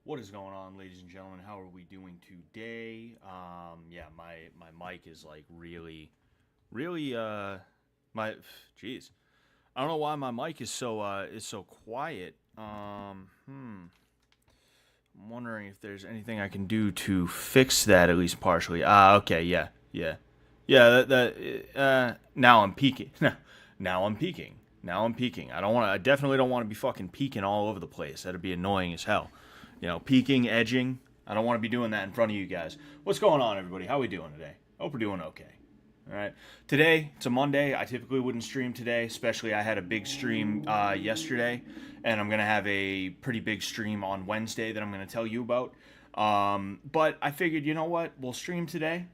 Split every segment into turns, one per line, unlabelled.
What is going on, ladies and gentlemen? How are we doing today? Yeah, my mic is like really my jeez. I don't know why my mic is so quiet. I'm wondering if there's anything I can do to fix that at least partially. Okay, yeah. Now I'm peaking. Now I'm peaking. Now I'm peaking. I don't want. I definitely don't want to be fucking peaking all over the place. That'd be annoying as hell. Peaking, edging. I don't want to be doing that in front of you guys. What's going on, everybody? How we doing today? Hope we're doing okay. All right. Today, it's a Monday. I typically wouldn't stream today, especially I had a big stream yesterday, and I'm going to have a pretty big stream on Wednesday that I'm going to tell you about. But I figured, you know what? We'll stream today,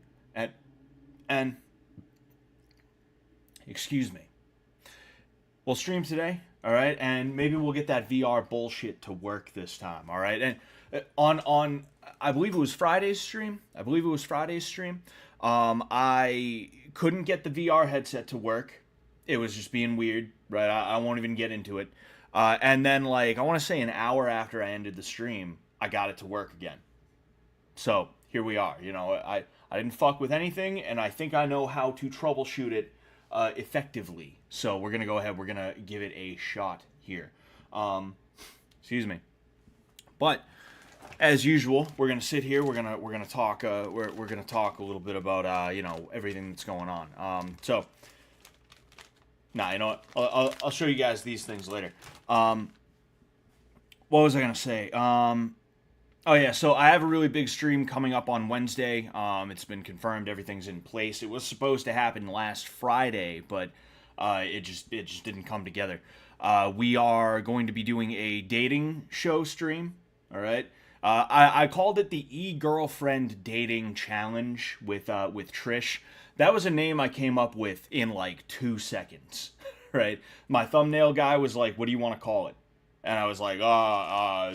and excuse me. We'll stream today, all right, and maybe we'll get that VR bullshit to work this time, all right. And on I believe it was Friday's stream. I couldn't get the VR headset to work. It was just being weird, right? I won't even get into it. And then, like, I want to say an hour after I ended the stream, I got it to work again. So here we are. I didn't fuck with anything, and I think I know how to troubleshoot it effectively. So we're gonna go ahead. We're gonna give it a shot here. Excuse me. But as usual, we're gonna sit here. We're gonna talk. We're gonna talk a little bit about everything that's going on. You know what? I'll show you guys these things later. What was I gonna say? Oh yeah, so I have a really big stream coming up on Wednesday. It's been confirmed, everything's in place. It was supposed to happen last Friday, but it just didn't come together. We are going to be doing a dating show stream. All right. I called it the E-Girlfriend Dating Challenge with Trish. That was a name I came up with in like 2 seconds. Right. My thumbnail guy was like, "What do you want to call it?" And I was like,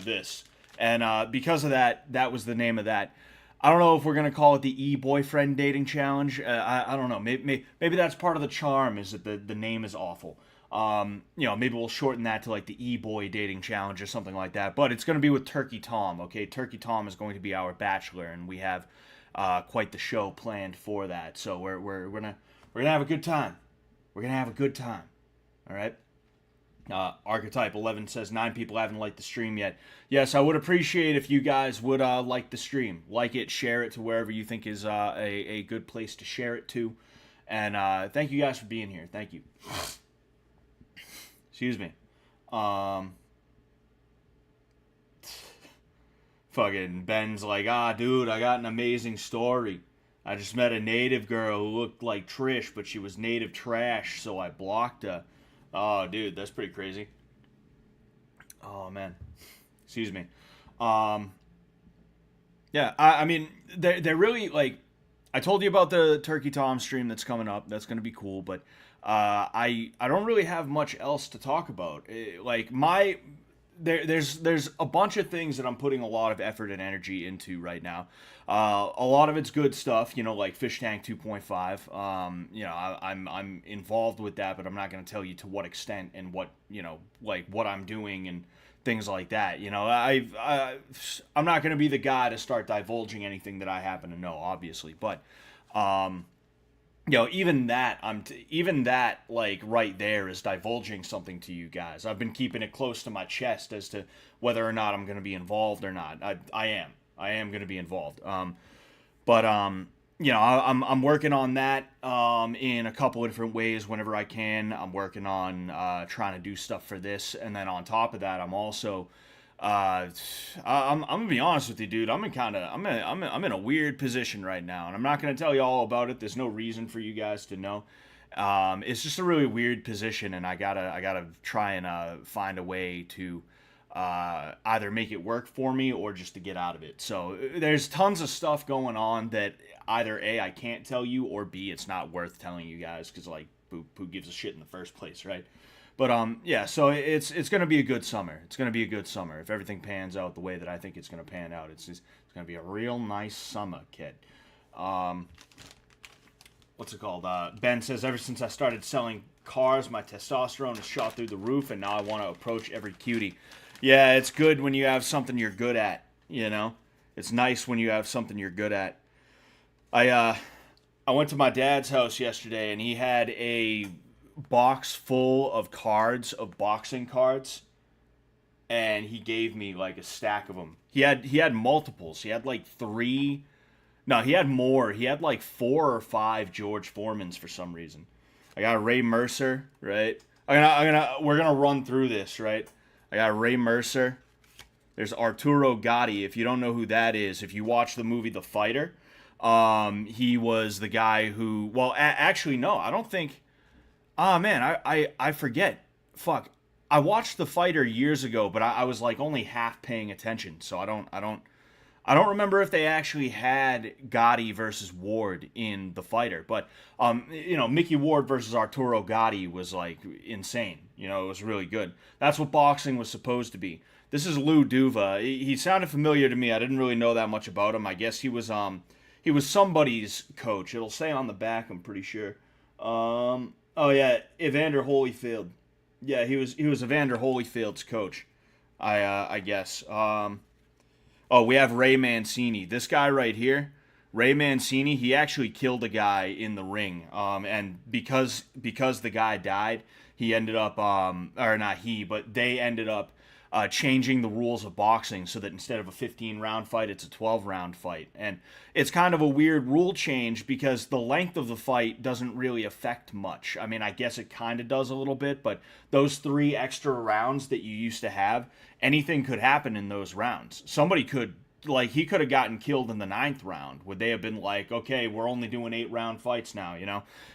this." And because of that, that was the name of that. I don't know if we're gonna call it the E-Boyfriend Dating Challenge. I don't know. Maybe that's part of the charm is that the name is awful. Maybe we'll shorten that to like the E-Boy Dating Challenge or something like that. But it's gonna be with Turkey Tom. Okay, Turkey Tom is going to be our bachelor, and we have quite the show planned for that. So we're gonna have a good time. We're gonna have a good time. All right. Archetype 11 says 9 people haven't liked the stream yet. Yes, I would appreciate if you guys would like the stream. Like it, share it to wherever you think is a good place to share it to. And thank you guys for being here. Thank you. Excuse me. Fucking Ben's like, dude, I got an amazing story. I just met a native girl who looked like Trish, but she was native trash, so I blocked her. Oh, dude, that's pretty crazy. Oh, man. Excuse me. Yeah, I mean, they're really, like, I told you about the Turkey Tom stream that's coming up. That's going to be cool, but I don't really have much else to talk about. Like, there's a bunch of things that I'm putting a lot of effort and energy into right now. A lot of it's good stuff, like Fish Tank 2.5. I'm involved with that, but I'm not going to tell you to what extent and what like what I'm doing and things like that. I'm not going to be the guy to start divulging anything that I happen to know, obviously, but even that like right there is divulging something to you guys. I've been keeping it close to my chest as to whether or not I'm going to be involved or not. I am going to be involved. But I'm working on that in a couple of different ways whenever I can. I'm working on trying to do stuff for this, and then on top of that, I'm also I'm gonna be honest with you, dude. I'm in a weird position right now, and I'm not gonna tell you all about it. There's no reason for you guys to know. It's just a really weird position, and I gotta try and find a way to either make it work for me or just to get out of it. So there's tons of stuff going on that either A, I can't tell you, or B, it's not worth telling you guys because like who gives a shit in the first place, right? But yeah, so it's gonna be a good summer. It's gonna be a good summer if everything pans out the way that I think it's gonna pan out. It's gonna be a real nice summer, kid. What's it called? Ben says ever since I started selling cars, my testosterone has shot through the roof, and now I want to approach every cutie. Yeah, it's good when you have something you're good at. You know, it's nice when you have something you're good at. I went to my dad's house yesterday, and he had a box full of cards, of boxing cards, and he gave me like a stack of them. He had multiples. He had like three. No, he had more. He had like four or five George Foremans for some reason. I got Ray Mercer, right? We're gonna run through this, right? I got Ray Mercer. There's Arturo Gatti. If you don't know who that is, if you watch the movie The Fighter, he was the guy who. Well, actually, no, I don't think. Ah, man, I forget. Fuck, I watched The Fighter years ago, but I was like only half paying attention, so I don't remember if they actually had Gotti versus Ward in The Fighter, but Mickey Ward versus Arturo Gotti was like insane. It was really good. That's what boxing was supposed to be. This is Lou Duva. He sounded familiar to me. I didn't really know that much about him. I guess he was somebody's coach. It'll say on the back, I'm pretty sure. Oh yeah, Evander Holyfield. Yeah, he was Evander Holyfield's coach. I guess. Oh, we have Ray Mancini. This guy right here, Ray Mancini, he actually killed a guy in the ring. And because the guy died, he ended up or not he, but they ended up changing the rules of boxing so that instead of a 15-round fight, it's a 12-round fight. And it's kind of a weird rule change because the length of the fight doesn't really affect much. I mean, I guess it kind of does a little bit, but those 3 extra rounds that you used to have, anything could happen in those rounds. Somebody could, like, he could have gotten killed in the 9th round. Would they have been like, okay, we're only doing 8-round fights now,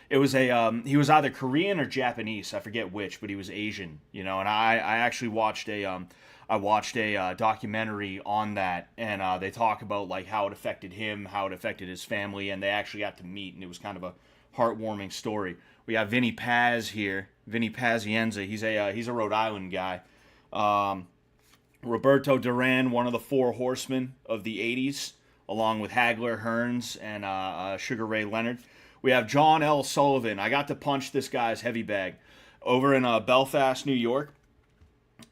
It was he was either Korean or Japanese, I forget which, but he was Asian, and I actually watched a documentary on that, and they talk about like how it affected him, how it affected his family, and they actually got to meet, and it was kind of a heartwarming story. We have Vinny Paz here, Vinny Pazienza. He's a Rhode Island guy. Roberto Duran, one of the 4 horsemen of the 80s, along with Hagler, Hearns, and Sugar Ray Leonard. We have John L. Sullivan. I got to punch this guy's heavy bag. Over in Belfast, New York,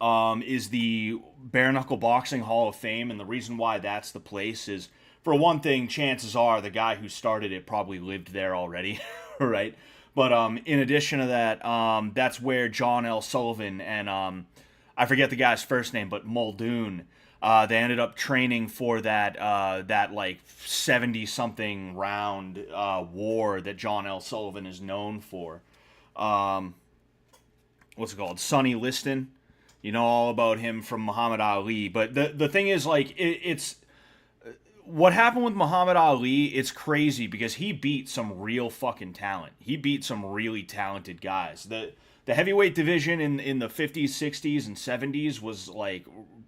is the Bare Knuckle Boxing Hall of Fame, and the reason why that's the place is, for one thing, chances are the guy who started it probably lived there already, right? But in addition to that, that's where John L. Sullivan and I forget the guy's first name, but Muldoon. They ended up training for that like 70-something round war that John L. Sullivan is known for. What's it called? Sonny Liston. You know all about him from Muhammad Ali. But the thing is, like, it's what happened with Muhammad Ali. It's crazy because he beat some real fucking talent. He beat some really talented guys. The heavyweight division in the 50s, 60s, and 70s was like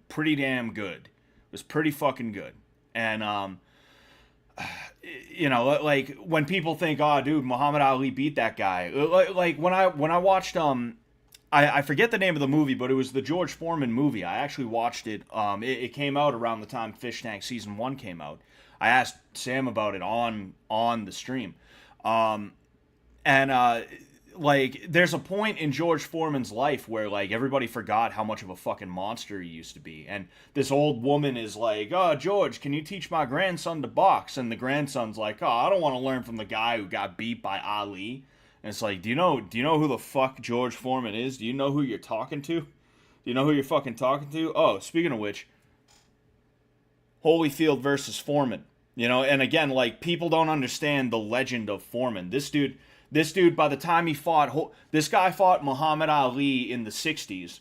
pretty damn good. It was pretty fucking good. And like when people think, "Oh, dude, Muhammad Ali beat that guy." Like when I watched I forget the name of the movie, but it was the George Foreman movie. I actually watched it. It came out around the time Fish Tank season 1 came out. I asked Sam about it on the stream. And like there's a point in George Foreman's life where like everybody forgot how much of a fucking monster he used to be, and this old woman is like, "Oh, George, can you teach my grandson to box?" And the grandson's like, "Oh, I don't want to learn from the guy who got beat by Ali." And it's like, do you know who the fuck George Foreman is? Do you know who you're talking to? Do you know who you're fucking talking to? Oh, speaking of which, Holyfield versus Foreman. And again, like, people don't understand the legend of Foreman. This dude, by the time he fought, this guy fought Muhammad Ali in the 60s,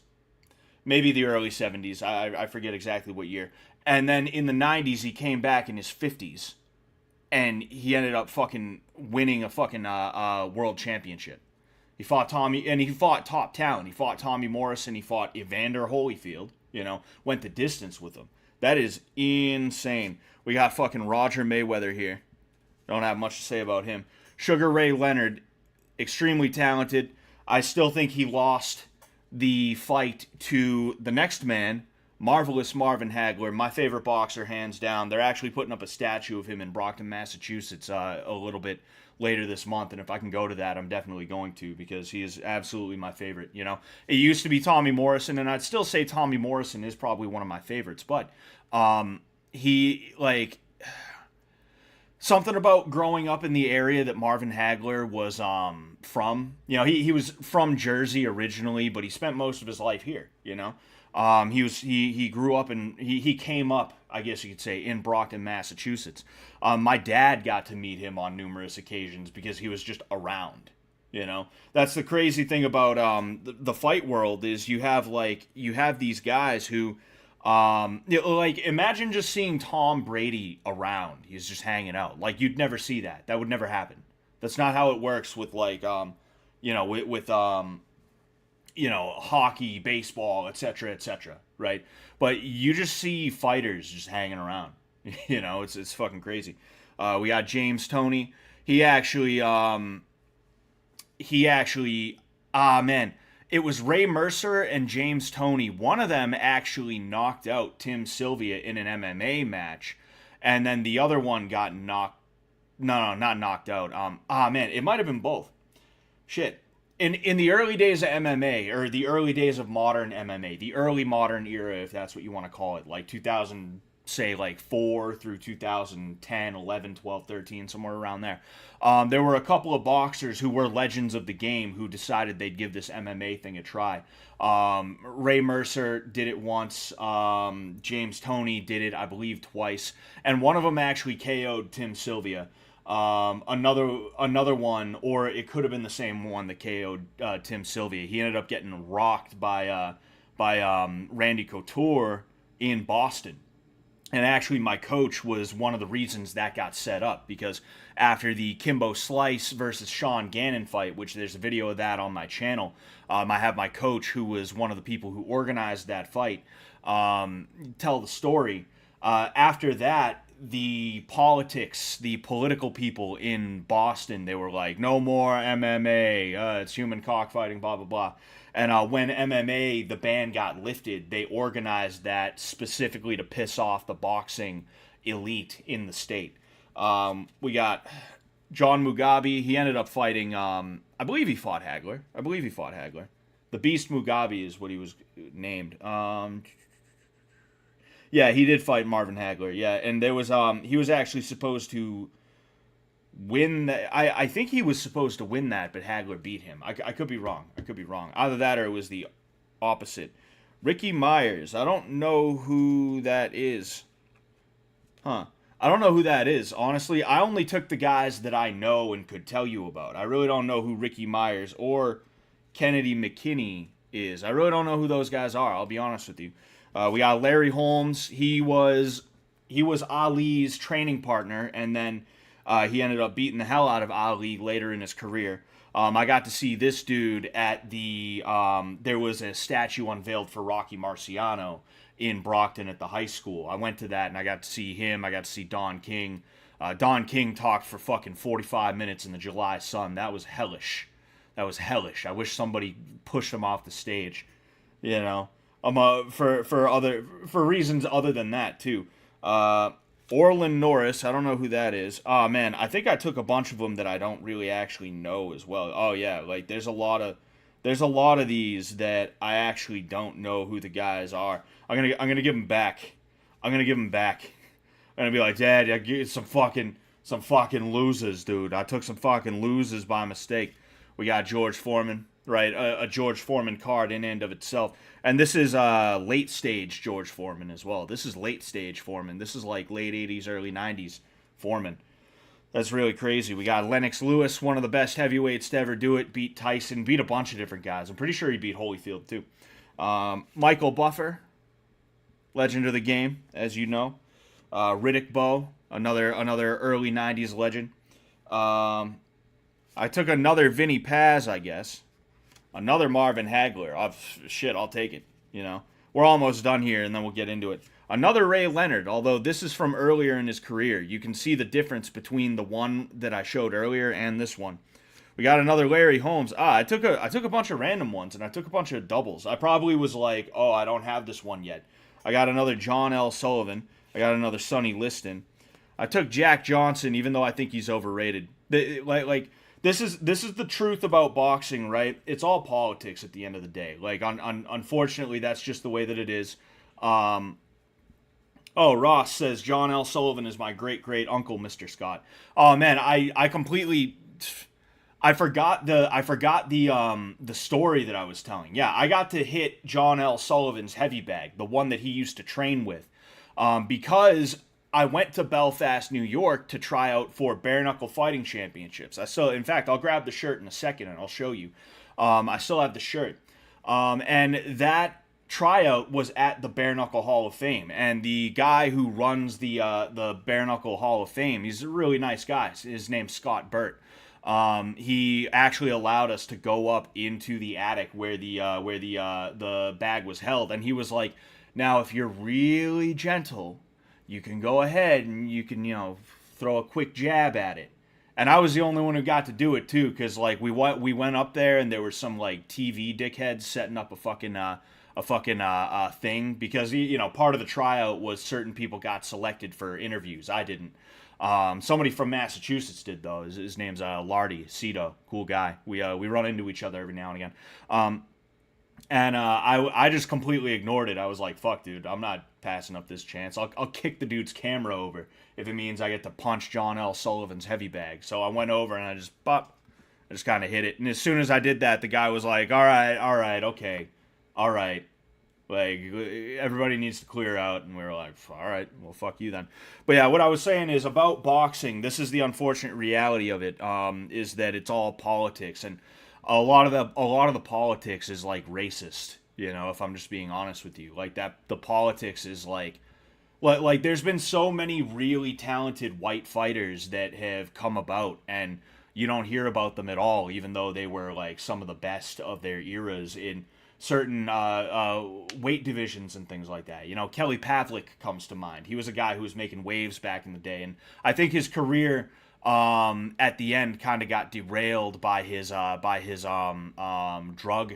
maybe the early 70s. I forget exactly what year. And then in the 90s, he came back in his 50s. And he ended up fucking winning a fucking world championship. He fought top talent. He fought Tommy Morrison. He fought Evander Holyfield. Went the distance with him. That is insane. We got fucking Roger Mayweather here. Don't have much to say about him. Sugar Ray Leonard, extremely talented. I still think he lost the fight to the next man, Marvelous Marvin Hagler, my favorite boxer, hands down. They're actually putting up a statue of him in Brockton, Massachusetts a little bit later this month, and if I can go to that, I'm definitely going to, because he is absolutely my favorite. It used to be Tommy Morrison, and I'd still say Tommy Morrison is probably one of my favorites, but he like something about growing up in the area that Marvin Hagler was from. You know, he was from Jersey originally, but he spent most of his life here. You know, he grew up and he came up, I guess you could say, in Brockton, Massachusetts. My dad got to meet him on numerous occasions because he was just around. You know, that's the crazy thing about the fight world is you have these guys who like imagine just seeing Tom Brady around. He's just hanging out. Like you'd never see that. That would never happen. That's not how it works with like hockey, baseball, etc., etc., right? But you just see fighters just hanging around. It's fucking crazy. We got James Toney. Man, it was Ray Mercer and James Toney. One of them actually knocked out Tim Sylvia in an MMA match, and then the other one got knocked. No, not knocked out. Man, it might have been both. Shit. In the early days of MMA, or the early days of modern MMA, the early modern era, if that's what you want to call it, like 2000, say like 4 through 2010, 11, 12, 13, somewhere around there. There were a couple of boxers who were legends of the game who decided they'd give this MMA thing a try. Ray Mercer did it once. James Toney did it, I believe, twice. And one of them actually KO'd Tim Sylvia. Another one, or it could have been the same one that KO'd Tim Sylvia. He ended up getting rocked by Randy Couture in Boston. And actually, my coach was one of the reasons that got set up, because after the Kimbo Slice versus Sean Gannon fight, which there's a video of that on my channel, I have my coach, who was one of the people who organized that fight, tell the story. After that, the political people in Boston, they were like, no more MMA, it's human cockfighting, blah, blah, blah. And when MMA, the ban got lifted, they organized that specifically to piss off the boxing elite in the state. We got John Mugabe. He ended up fighting, I believe he fought Hagler. The Beast Mugabe is what he was named. Yeah, he did fight Marvin Hagler. Yeah, and there was he was actually supposed to win that. I think he was supposed to win that, but Hagler beat him. I could be wrong. Either that or it was the opposite. Ricky Myers. I don't know who that is. Huh. I don't know who that is. Honestly, I only took the guys that I know and could tell you about. I really don't know who Ricky Myers or Kennedy McKinney is. I really don't know who those guys are. I'll be honest with you. We got Larry Holmes. He was Ali's training partner, and then he ended up beating the hell out of Ali later in his career. I got to see this dude at the there was a statue unveiled for Rocky Marciano in Brockton at the high school. I went to that and I got to see him. I got to see Don King. Don King talked for fucking 45 minutes in the July sun. That was hellish. I wish somebody pushed him off the stage. You know. For reasons other than that too. Orlin Norris, I don't know who that is. Oh man, I think I took a bunch of them that I don't really actually know as well. Oh yeah, like there's a lot of these that I actually don't know who the guys are. I'm gonna give them back. I'm gonna be like, Dad, I get some fucking losers, dude. I took some fucking losers by mistake. We got George Foreman. Right, a George Foreman card in and of itself. And this is late stage George Foreman as well. This is late stage Foreman. This is like late 80s, early 90s Foreman. That's really crazy. We got Lennox Lewis, one of the best heavyweights to ever do it. Beat Tyson, beat a bunch of different guys. I'm pretty sure he beat Holyfield too. Michael Buffer, legend of the game, as you know. Riddick Bowe, another early 90s legend. I took another Vinny Paz, I guess. Another Marvin Hagler. I'll take it. You know, we're almost done here, and then we'll get into it. Another Ray Leonard, although this is from earlier in his career. You can see the difference between the one that I showed earlier and this one. We got another Larry Holmes. I took a bunch of random ones, and I took a bunch of doubles. I probably was like, oh, I don't have this one yet. I got another John L. Sullivan. I got another Sonny Liston. I took Jack Johnson, even though I think he's overrated. This is the truth about boxing, right? It's all politics at the end of the day. Like, unfortunately, that's just the way that it is. Oh, Ross says John L. Sullivan is my great great uncle, Mr. Scott. Oh man, I completely I forgot the story that I was telling. Yeah, I got to hit John L. Sullivan's heavy bag, the one that he used to train with, because I went to Belfast, New York, to try out for bare knuckle fighting championships. I still, in fact, I'll grab the shirt in a second and I'll show you. I still have the shirt, and that tryout was at the Bare Knuckle Hall of Fame, and the guy who runs the Bare Knuckle Hall of Fame, he's a really nice guy. His name's Scott Burt. He actually allowed us to go up into the attic where the bag was held, and he was like, "Now, if you're really gentle, you can go ahead and you can throw a quick jab at it." And I was the only one who got to do it too, because like we went up there and there were some like TV dickheads setting up a fucking thing, because part of the tryout was certain people got selected for interviews. I didn't. Somebody from Massachusetts did though. His name's Lardy Cito, cool guy. We run into each other every now and again. And I just completely ignored it. I was like, fuck, dude, I'm not passing up this chance. I'll kick the dude's camera over if it means I get to punch John L. Sullivan's heavy bag. So I went over and I just kind of hit it. And as soon as I did that, the guy was like, all right, okay, all right. Like, everybody needs to clear out. And we were like, all right, well, fuck you then. But yeah, what I was saying is about boxing, this is the unfortunate reality of it, is that it's all politics. And a lot of the politics is like racist, if I'm just being honest with you. Like that, the politics is like there's been so many really talented white fighters that have come about, and you don't hear about them at all, even though they were like some of the best of their eras in certain weight divisions and things like that. Kelly Pavlik comes to mind. He was a guy who was making waves back in the day, and I think his career at the end kind of got derailed by his drug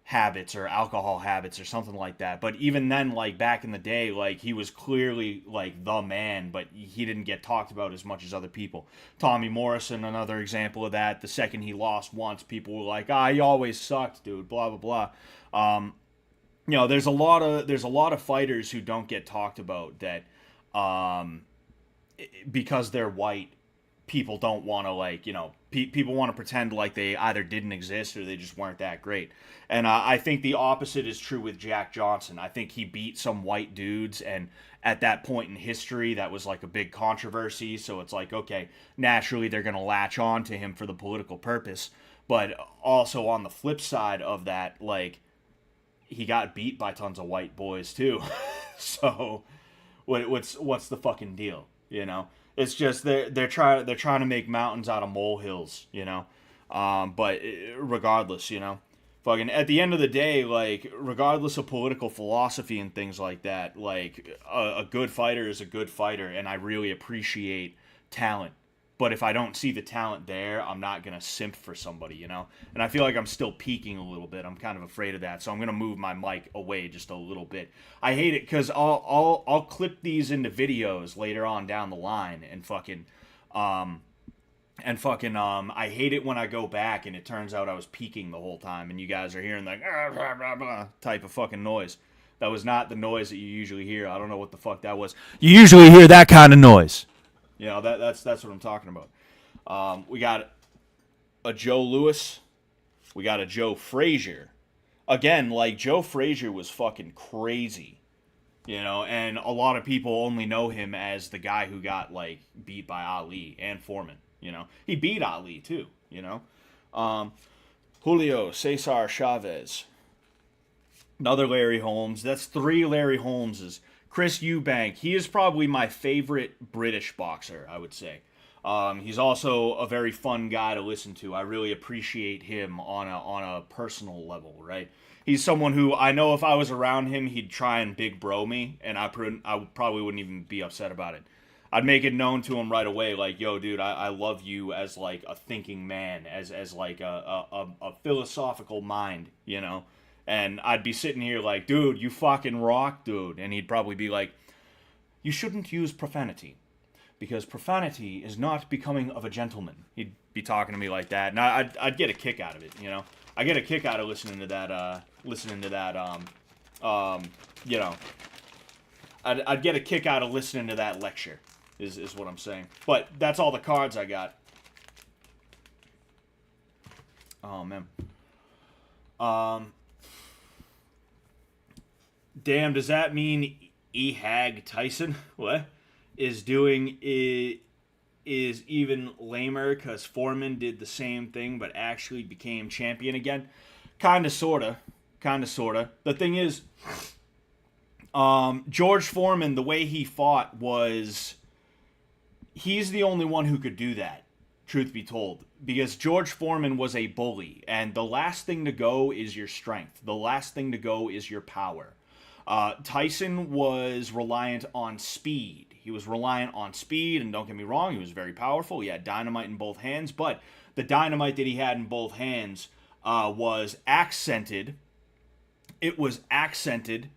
habits or alcohol habits or something like that. But even then, like back in the day, like he was clearly like the man, but he didn't get talked about as much as other people. Tommy Morrison, another example of that. The second he lost once, people were like, he always sucked, dude, blah blah blah. There's a lot of fighters who don't get talked about that because they're white, people don't want to people want to pretend like they either didn't exist or they just weren't that great. And I think the opposite is true with Jack Johnson. I think he beat some white dudes, and at that point in history that was like a big controversy, so it's like, okay, naturally they're going to latch on to him for the political purpose. But also on the flip side of that, like, he got beat by tons of white boys too. So what's the fucking deal, It's just they're trying to make mountains out of molehills. But regardless, fucking at the end of the day, like regardless of political philosophy and things like that, like a good fighter is a good fighter, and I really appreciate talent. But if I don't see the talent there, I'm not gonna simp for somebody, And I feel like I'm still peaking a little bit. I'm kind of afraid of that, so I'm gonna move my mic away just a little bit. I hate it because I'll clip these into videos later on down the line and fucking I hate it when I go back and it turns out I was peaking the whole time and you guys are hearing like blah, blah, blah, type of fucking noise. That was not the noise that you usually hear. I don't know what the fuck that was. You usually hear that kind of noise. That's what I'm talking about. We got a Joe Louis. We got a Joe Frazier. Again, like Joe Frazier was fucking crazy, and a lot of people only know him as the guy who got like beat by Ali and Foreman. He beat Ali too. Julio Cesar Chavez. Another Larry Holmes. That's 3 Larry Holmeses. Chris Eubank, he is probably my favorite British boxer, I would say. He's also a very fun guy to listen to. I really appreciate him on a personal level, right? He's someone who I know if I was around him, he'd try and big bro me, and I probably wouldn't even be upset about it. I'd make it known to him right away, like, yo, dude, I love you as like a thinking man, as like a philosophical mind, And I'd be sitting here like, dude, you fucking rock, dude. And he'd probably be like, you shouldn't use profanity, because profanity is not becoming of a gentleman. He'd be talking to me like that, and I'd get a kick out of it, I get a kick out of listening to that, I'd get a kick out of listening to that lecture. Is what I'm saying. But that's all the cards I got. Oh man. Damn, does that mean Ehag Tyson what is doing is even lamer because Foreman did the same thing but actually became champion again? Kinda, sorta. The thing is, George Foreman, the way he fought was, he's the only one who could do that, truth be told, because George Foreman was a bully, and the last thing to go is your strength. The last thing to go is your power. Tyson was reliant on speed. He was reliant on speed, and don't get me wrong, he was very powerful. He had dynamite in both hands, but the dynamite that he had in both hands was accented. It was accented.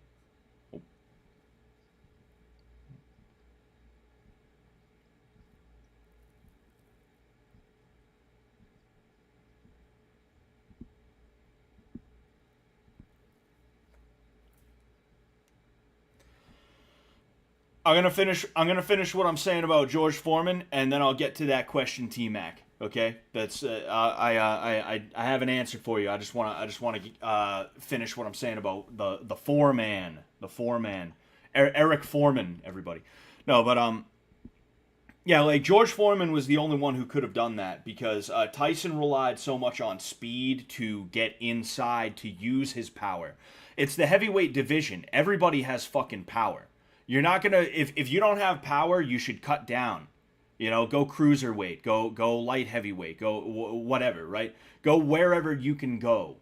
I'm gonna finish what I'm saying about George Foreman, and then I'll get to that question, T Mac. Okay, that's I have an answer for you. I just want to finish what I'm saying about the foreman, Eric Foreman, everybody. No, but yeah, like George Foreman was the only one who could have done that because Tyson relied so much on speed to get inside to use his power. It's the heavyweight division. Everybody has fucking power. You're not gonna if you don't have power, you should cut down. You know, go cruiserweight, go light heavyweight, go whatever, right? Go wherever you can go.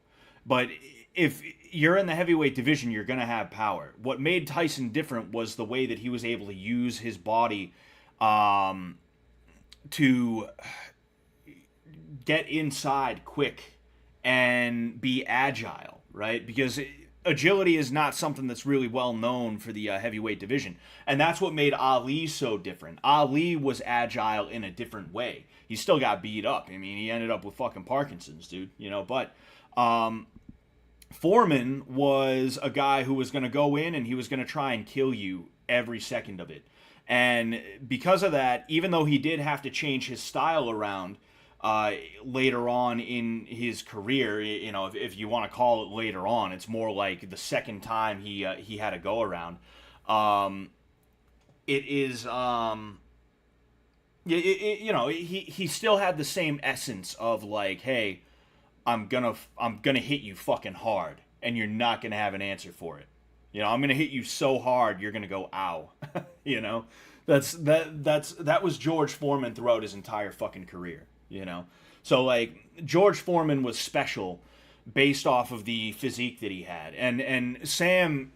But if you're in the heavyweight division, you're gonna have power. What made Tyson different was the way that he was able to use his body to get inside quick and be agile, right? Because agility is not something that's really well known for the heavyweight division. And that's what made Ali so different. Ali was agile in a different way. He still got beat up. I mean, he ended up with fucking Parkinson's, dude, you know, but Foreman was a guy who was going to go in and he was going to try and kill you every second of it. And because of that, even though he did have to change his style around later on in his career, you know, if you want to call it later on, it's more like the second time he had a go around. It is, you know, he still had the same essence of like, hey, I'm gonna hit you fucking hard, and you're not gonna have an answer for it. You know, I'm gonna hit you so hard you're gonna go ow. You know, that was George Foreman throughout his entire fucking career. You know, so like George Foreman was special based off of the physique that he had, and Sam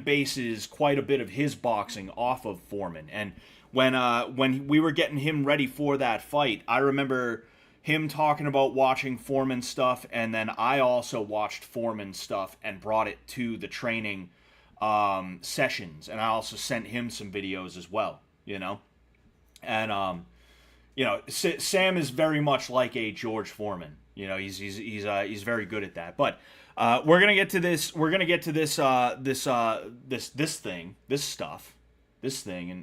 bases quite a bit of his boxing off of Foreman. And when we were getting him ready for that fight, I remember him talking about watching Foreman stuff, and then I also watched Foreman stuff and brought it to the training sessions, and I also sent him some videos as well, you know. And you know, Sam is very much like a George Foreman. You know, he's very good at that. But we're gonna get to this. We're gonna get to this thing,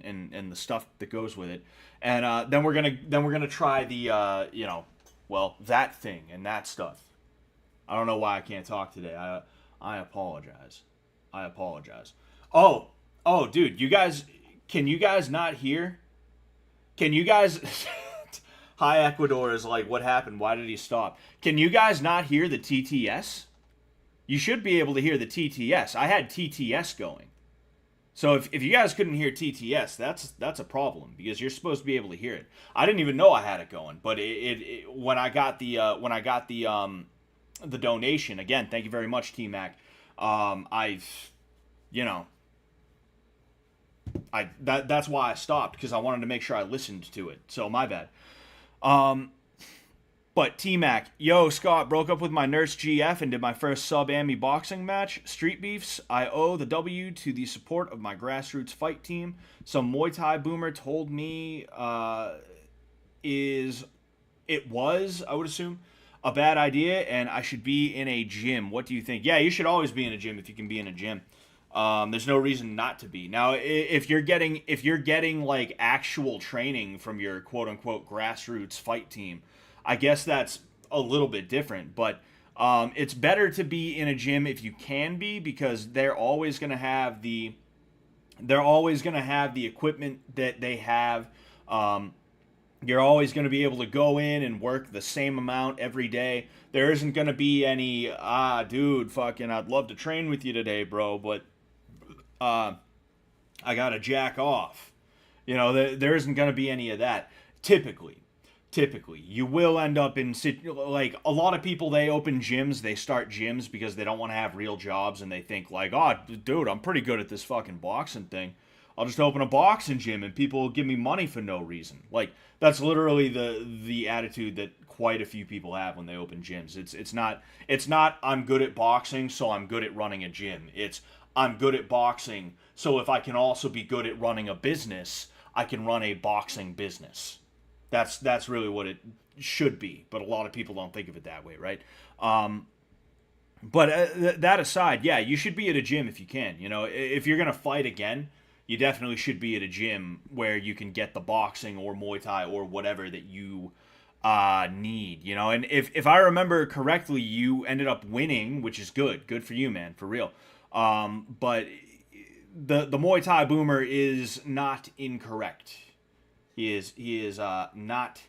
and the stuff that goes with it. And then we're gonna try the you know, well, that thing and that stuff. I don't know why I can't talk today. I apologize. Oh, dude, can you guys not hear? Can you guys? Hi, Ecuador is like, what happened? Why did he stop? Can you guys not hear the TTS? You should be able to hear the TTS. I had TTS going. So if you guys couldn't hear TTS, that's a problem because you're supposed to be able to hear it. I didn't even know I had it going, but it when I got the donation, again, thank you very much, T Mac. You know, that's why I stopped, because I wanted to make sure I listened to it. So my bad. But T-Mac, yo, Scott, broke up with my nurse GF and did my first sub-Ami boxing match. Street Beefs, I owe the W to the support of my grassroots fight team. Some Muay Thai boomer told me it was, I would assume, a bad idea, and I should be in a gym. What do you think? Yeah, you should always be in a gym if you can be in a gym. There's no reason not to be. Now, if you're getting like actual training from your quote unquote grassroots fight team, I guess that's a little bit different. But it's better to be in a gym if you can be, because they're always gonna have the equipment that they have. Um, you're always going to be able to go in and work the same amount every day. There isn't going to be any, dude, fucking, I'd love to train with you today, bro, but uh, I got to jack off. There isn't going to be any of that. Typically, you will end up in, like, a lot of people, they open gyms, they start gyms because they don't want to have real jobs, and they think, like, oh, dude, I'm pretty good at this fucking boxing thing. I'll just open a boxing gym and people will give me money for no reason. Like, that's literally the attitude that quite a few people have when they open gyms. It's not I'm good at boxing, so I'm good at running a gym. It's I'm good at boxing, so if I can also be good at running a business, I can run a boxing business. That's really what it should be, but a lot of people don't think of it that way, right? But that aside, yeah, you should be at a gym if you can. If you're gonna fight again, you definitely should be at a gym where you can get the boxing or Muay Thai or whatever that you need. And if I remember correctly, you ended up winning, which is good for you, man, for real. But the Muay Thai boomer is not incorrect. He is not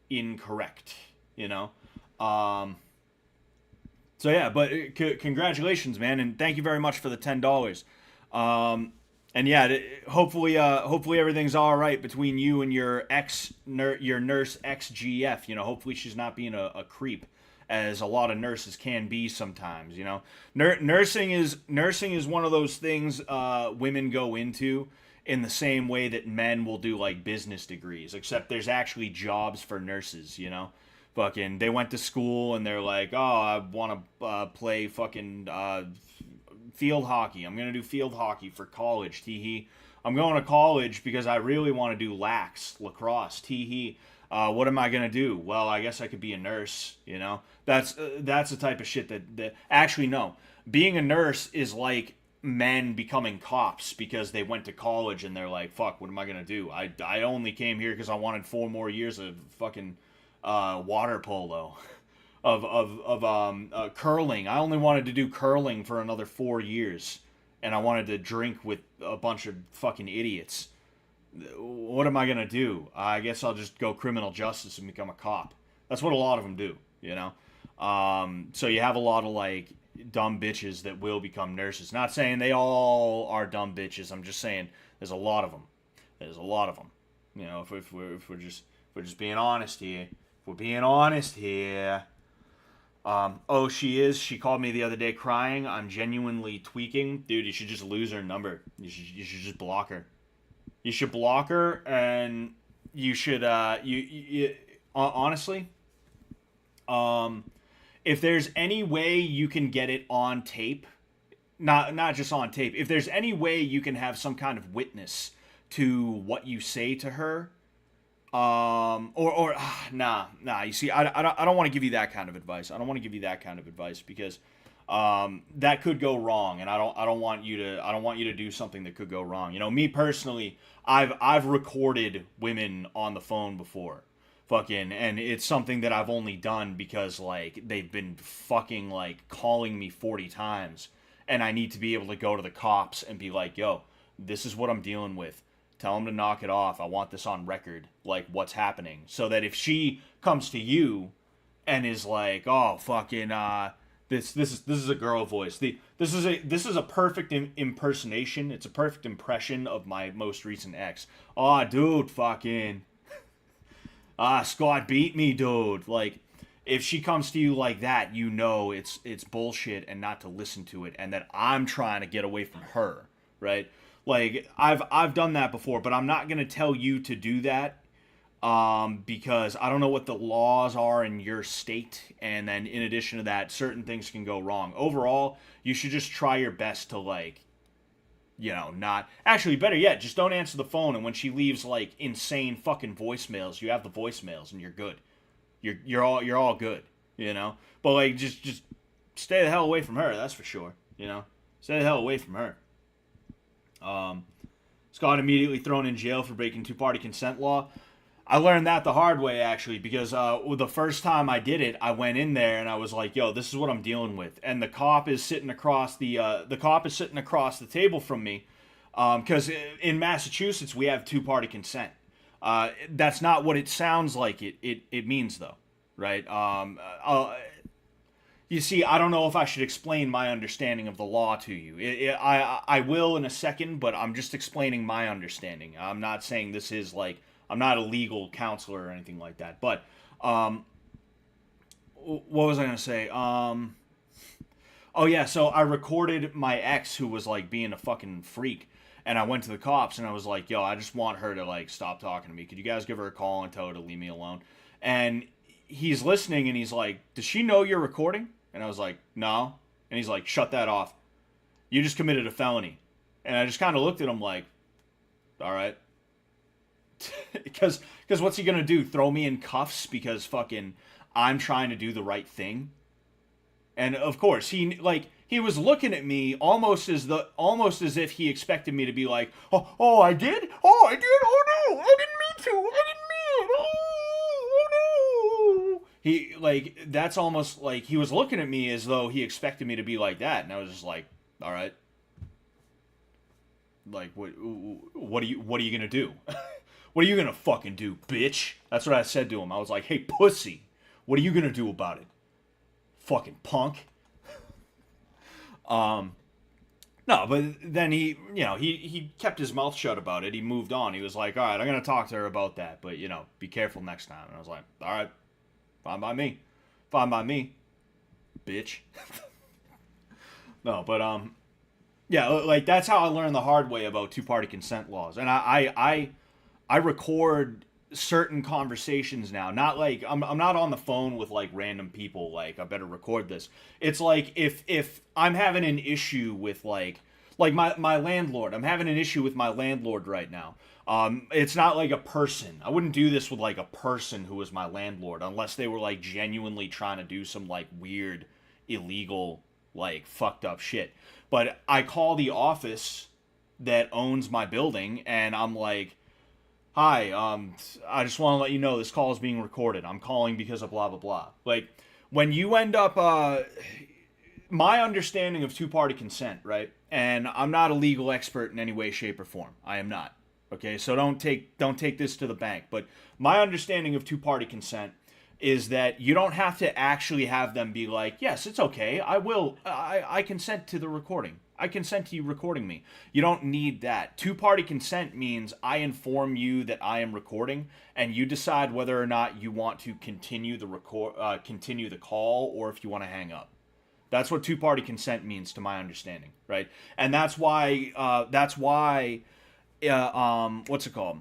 incorrect. You know. So yeah, but congratulations, man, and thank you very much for the $10. And yeah, hopefully everything's all right between you and your your nurse XGF. Hopefully she's not being a creep, as a lot of nurses can be sometimes. Nursing is one of those things women go into in the same way that men will do like business degrees, except there's actually jobs for nurses. Fucking, they went to school and they're like, oh, I want to play fucking field hockey. I'm going to do field hockey for college. Tee hee. I'm going to college because I really want to do lacrosse. Tee hee. What am I going to do? Well, I guess I could be a nurse, That's the type of shit that actually, no. Being a nurse is like men becoming cops because they went to college and they're like, fuck, what am I going to do? I only came here because I wanted 4 more years of fucking water polo. Of curling. I only wanted to do curling for another 4 years, and I wanted to drink with a bunch of fucking idiots. What am I gonna do? I guess I'll just go criminal justice and become a cop. That's what a lot of them do, So you have a lot of like dumb bitches that will become nurses. Not saying they all are dumb bitches. I'm just saying there's a lot of them. There's a lot of them. If we're just being honest here. If we're being honest here. She called me the other day crying. I'm genuinely tweaking. Dude, you should just lose her number. You should just block her. You should block her, and you should, honestly, if there's any way you can get it on tape, not just on tape, if there's any way you can have some kind of witness to what you say to her, nah. You see, I don't want to give you that kind of advice. I don't want to give you that kind of advice because, that could go wrong, and I don't want you to do something that could go wrong. Me personally, I've recorded women on the phone before, fucking, and it's something that I've only done because like they've been fucking like calling me 40 times, and I need to be able to go to the cops and be like, yo, this is what I'm dealing with. Tell him to knock it off. I want this on record, like what's happening, so that if she comes to you and is like, "Oh, fucking, this is a girl voice. This is a perfect impersonation. It's a perfect impression of my most recent ex. Oh, dude, fucking, Scott beat me, dude. Like, if she comes to you like that, it's bullshit and not to listen to it, and that I'm trying to get away from her, right? Like, I've done that before, but I'm not going to tell you to do that because I don't know what the laws are in your state, and then in addition to that, certain things can go wrong. Overall, you should just try your best to, like, not... Actually, better yet, just don't answer the phone, and when she leaves, like, insane fucking voicemails, you have the voicemails, and you're good. You're all good, But, like, just stay the hell away from her, that's for sure, Stay the hell away from her. He's got immediately thrown in jail for breaking two-party consent law. I learned that the hard way, actually, because the first time I did it, I went in there and I was like, "Yo, this is what I'm dealing with." And the cop is sitting across the table from me, because in Massachusetts we have two-party consent. That's not what it sounds like. It means though, right? You see, I don't know if I should explain my understanding of the law to you. I will in a second, but I'm just explaining my understanding. I'm not saying this is like, I'm not a legal counselor or anything like that. But what was I gonna say? Oh yeah, so I recorded my ex who was like being a fucking freak, and I went to the cops and I was like, "Yo, I just want her to like stop talking to me. Could you guys give her a call and tell her to leave me alone?" And he's listening and he's like, "Does she know you're recording?" And I was like, "No." And he's like, "Shut that off. You just committed a felony." And I just kind of looked at him like, "All right." because what's he gonna do? Throw me in cuffs because fucking I'm trying to do the right thing? And of course, he was looking at me almost as if he expected me to be like, "Oh, I did? Oh, I did? Oh no, I didn't mean to. I didn't mean it. Oh no." He like that's almost like he was looking at me as though he expected me to be like that, and I was just like, "All right, like what are you gonna do? What are you gonna fucking do, bitch?" That's what I said to him. I was like, "Hey, pussy, what are you gonna do about it, fucking punk?" No, but then he kept his mouth shut about it. He moved on. He was like, "All right, I'm gonna talk to her about that, but be careful next time." And I was like, "All right, fine by me, fine by me, bitch." No, but yeah, like that's how I learned the hard way about two-party consent laws. And I record certain conversations now. Not like I'm not on the phone with like random people like I better record this. It's like if I'm having an issue with like my landlord. I'm having an issue with my landlord right now. It's not like a person. I wouldn't do this with like a person who was my landlord unless they were like genuinely trying to do some like weird illegal like fucked up shit. But I call the office that owns my building and I'm like, "Hi, I just want to let you know this call is being recorded. I'm calling because of blah blah blah." Like when you end up my understanding of two-party consent, right? And I'm not a legal expert in any way shape or form. I am not. Okay? So don't take this to the bank, but my understanding of two-party consent is that you don't have to actually have them be like, "Yes, it's okay. I consent to the recording. I consent to you recording me." You don't need that. Two-party consent means I inform you that I am recording, and you decide whether or not you want to continue the call, or if you want to hang up. That's what two-party consent means, to my understanding, right? And that's why. What's it called?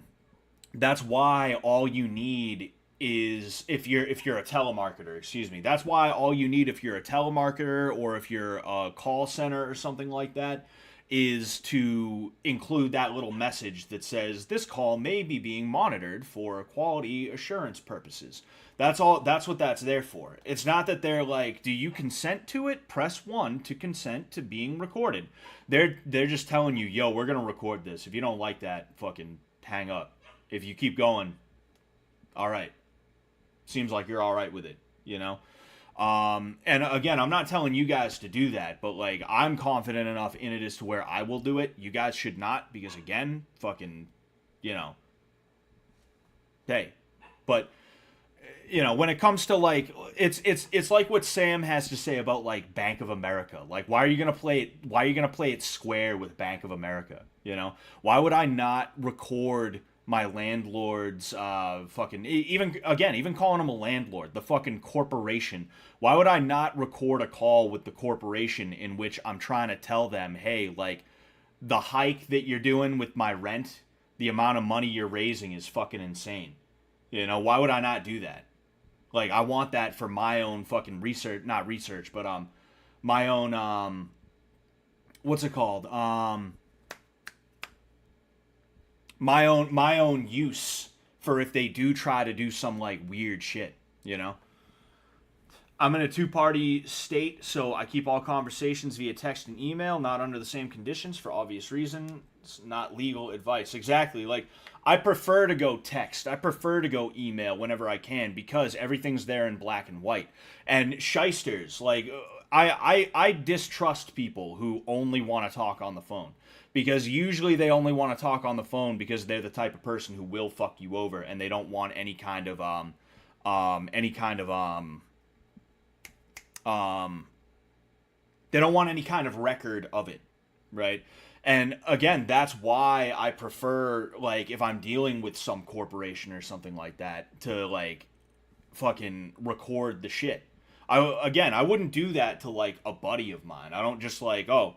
That's why all you need is if you're a telemarketer, excuse me. That's why all you need if you're a telemarketer or if you're a call center or something like that is to include that little message that says this call may be being monitored for quality assurance purposes. That's all. That's what that's there for. It's not that they're like, "Do you consent to it? Press 1 to consent to being recorded." They're just telling you, "Yo, we're going to record this. If you don't like that, fucking hang up. If you keep going, all right. Seems like you're all right with it, you know?" And again, I'm not telling you guys to do that, but like I'm confident enough in it as to where I will do it. You guys should not, because again, fucking, you know, hey, but when it comes to like it's like what Sam has to say about like Bank of America. Like why are you going to play it square with Bank of America, Why would I not record my landlord's fucking even calling him a landlord, the fucking corporation. Why would I not record a call with the corporation in which I'm trying to tell them, "Hey, like the hike that you're doing with my rent, the amount of money you're raising is fucking insane." Why would I not do that? Like I want that for my own fucking research, not research, but my own what's it called? My own use for if they do try to do some like weird shit. I'm in a two-party state, so I keep all conversations via text and email, not under the same conditions for obvious reasons. It's not legal advice. Exactly. Like, I prefer to go text. I prefer to go email whenever I can because everything's there in black and white. And shysters, like, I distrust people who only want to talk on the phone because usually they only want to talk on the phone because they're the type of person who will fuck you over and they don't want any kind of um they don't want any kind of record of it, right? And again, that's why I prefer, like, if I'm dealing with some corporation or something like that, to like fucking record the shit. I wouldn't do that to like a buddy of mine. I don't just like, oh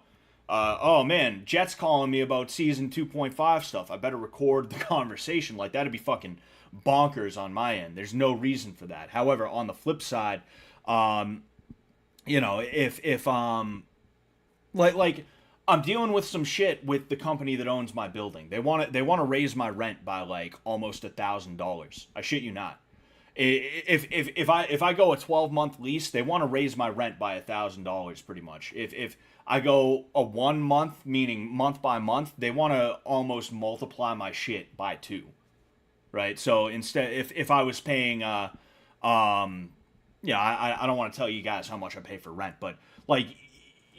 man, Jet's calling me about season 2.5 stuff. I better record the conversation. Like, that'd be fucking bonkers on my end. There's no reason for that. However, on the flip side, um, if like I'm dealing with some shit with the company that owns my building. They want to raise my rent by like almost $1,000. I shit you not. If I go a 12-month lease, they want to raise my rent by $1,000 pretty much. If I go a 1 month, meaning month by month, they want to almost multiply my shit by two, right? So instead, if I was paying yeah, I don't want to tell you guys how much I pay for rent, but like,